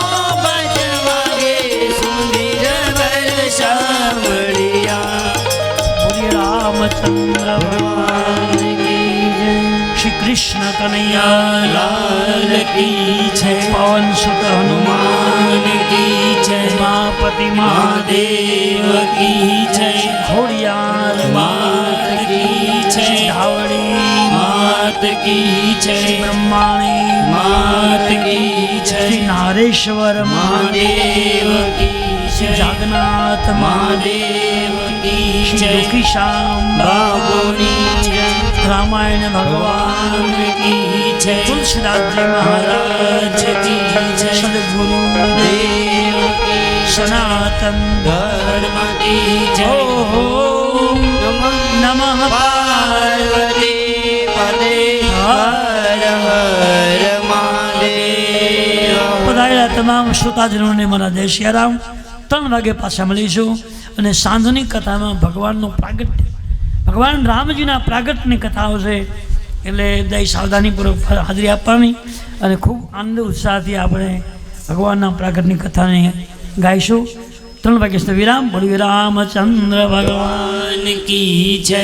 બચવાગે સુંદરવર શામળિયા. બોલીએ રામચંદ્ર ભગવાન કી જય. શ્રી કૃષ્ણ કનૈયા લાલ કી જય. પવન સુત હનુમાન હનુમાન કી જય. માપતિ મહાદેવ મહાદેવ કી જય. ખોડિયાર માત કી જય. ધાવડી માત કી જય. શ્રી બ્રહ્માણી માત કી જય. શ્રી નારેશ્વર મહાદેવ કી શ્રી જય. જાગનાથ મહાદેવ કી શ્રી જય. દુઃખી શ્યામ બાબુની જય. રામાયણ ભગવાન ભગવાન કી જય. તુલસીદાસજી મહારાજ કી જય. સદગુરુ દેવ કી જય. સનાતન ધર્મ કી જય. ઓમ નમઃ પાર્વતી પદે હર હર મહાદેવ. પધારેલા તમામ શ્રોતાજનોને મારા જય સિયારામ. 3 વાગે પાછા મળીશું અને સાંજની કથામાં ભગવાનનું પ્રાગટ્ય ભગવાન રામજીના પ્રાગટ્યની કથાઓ છે એટલે દય સાવધાનીપૂર્વક હાજરી આપવાની અને ખૂબ આનંદ ઉત્સાહથી આપણે ભગવાનના પ્રાગટ્યની કથાને ગાઈશું. 3 વાગે વિરામ. બોલીએ રામચંદ્ર ભગવાન ભગવાન કી જય.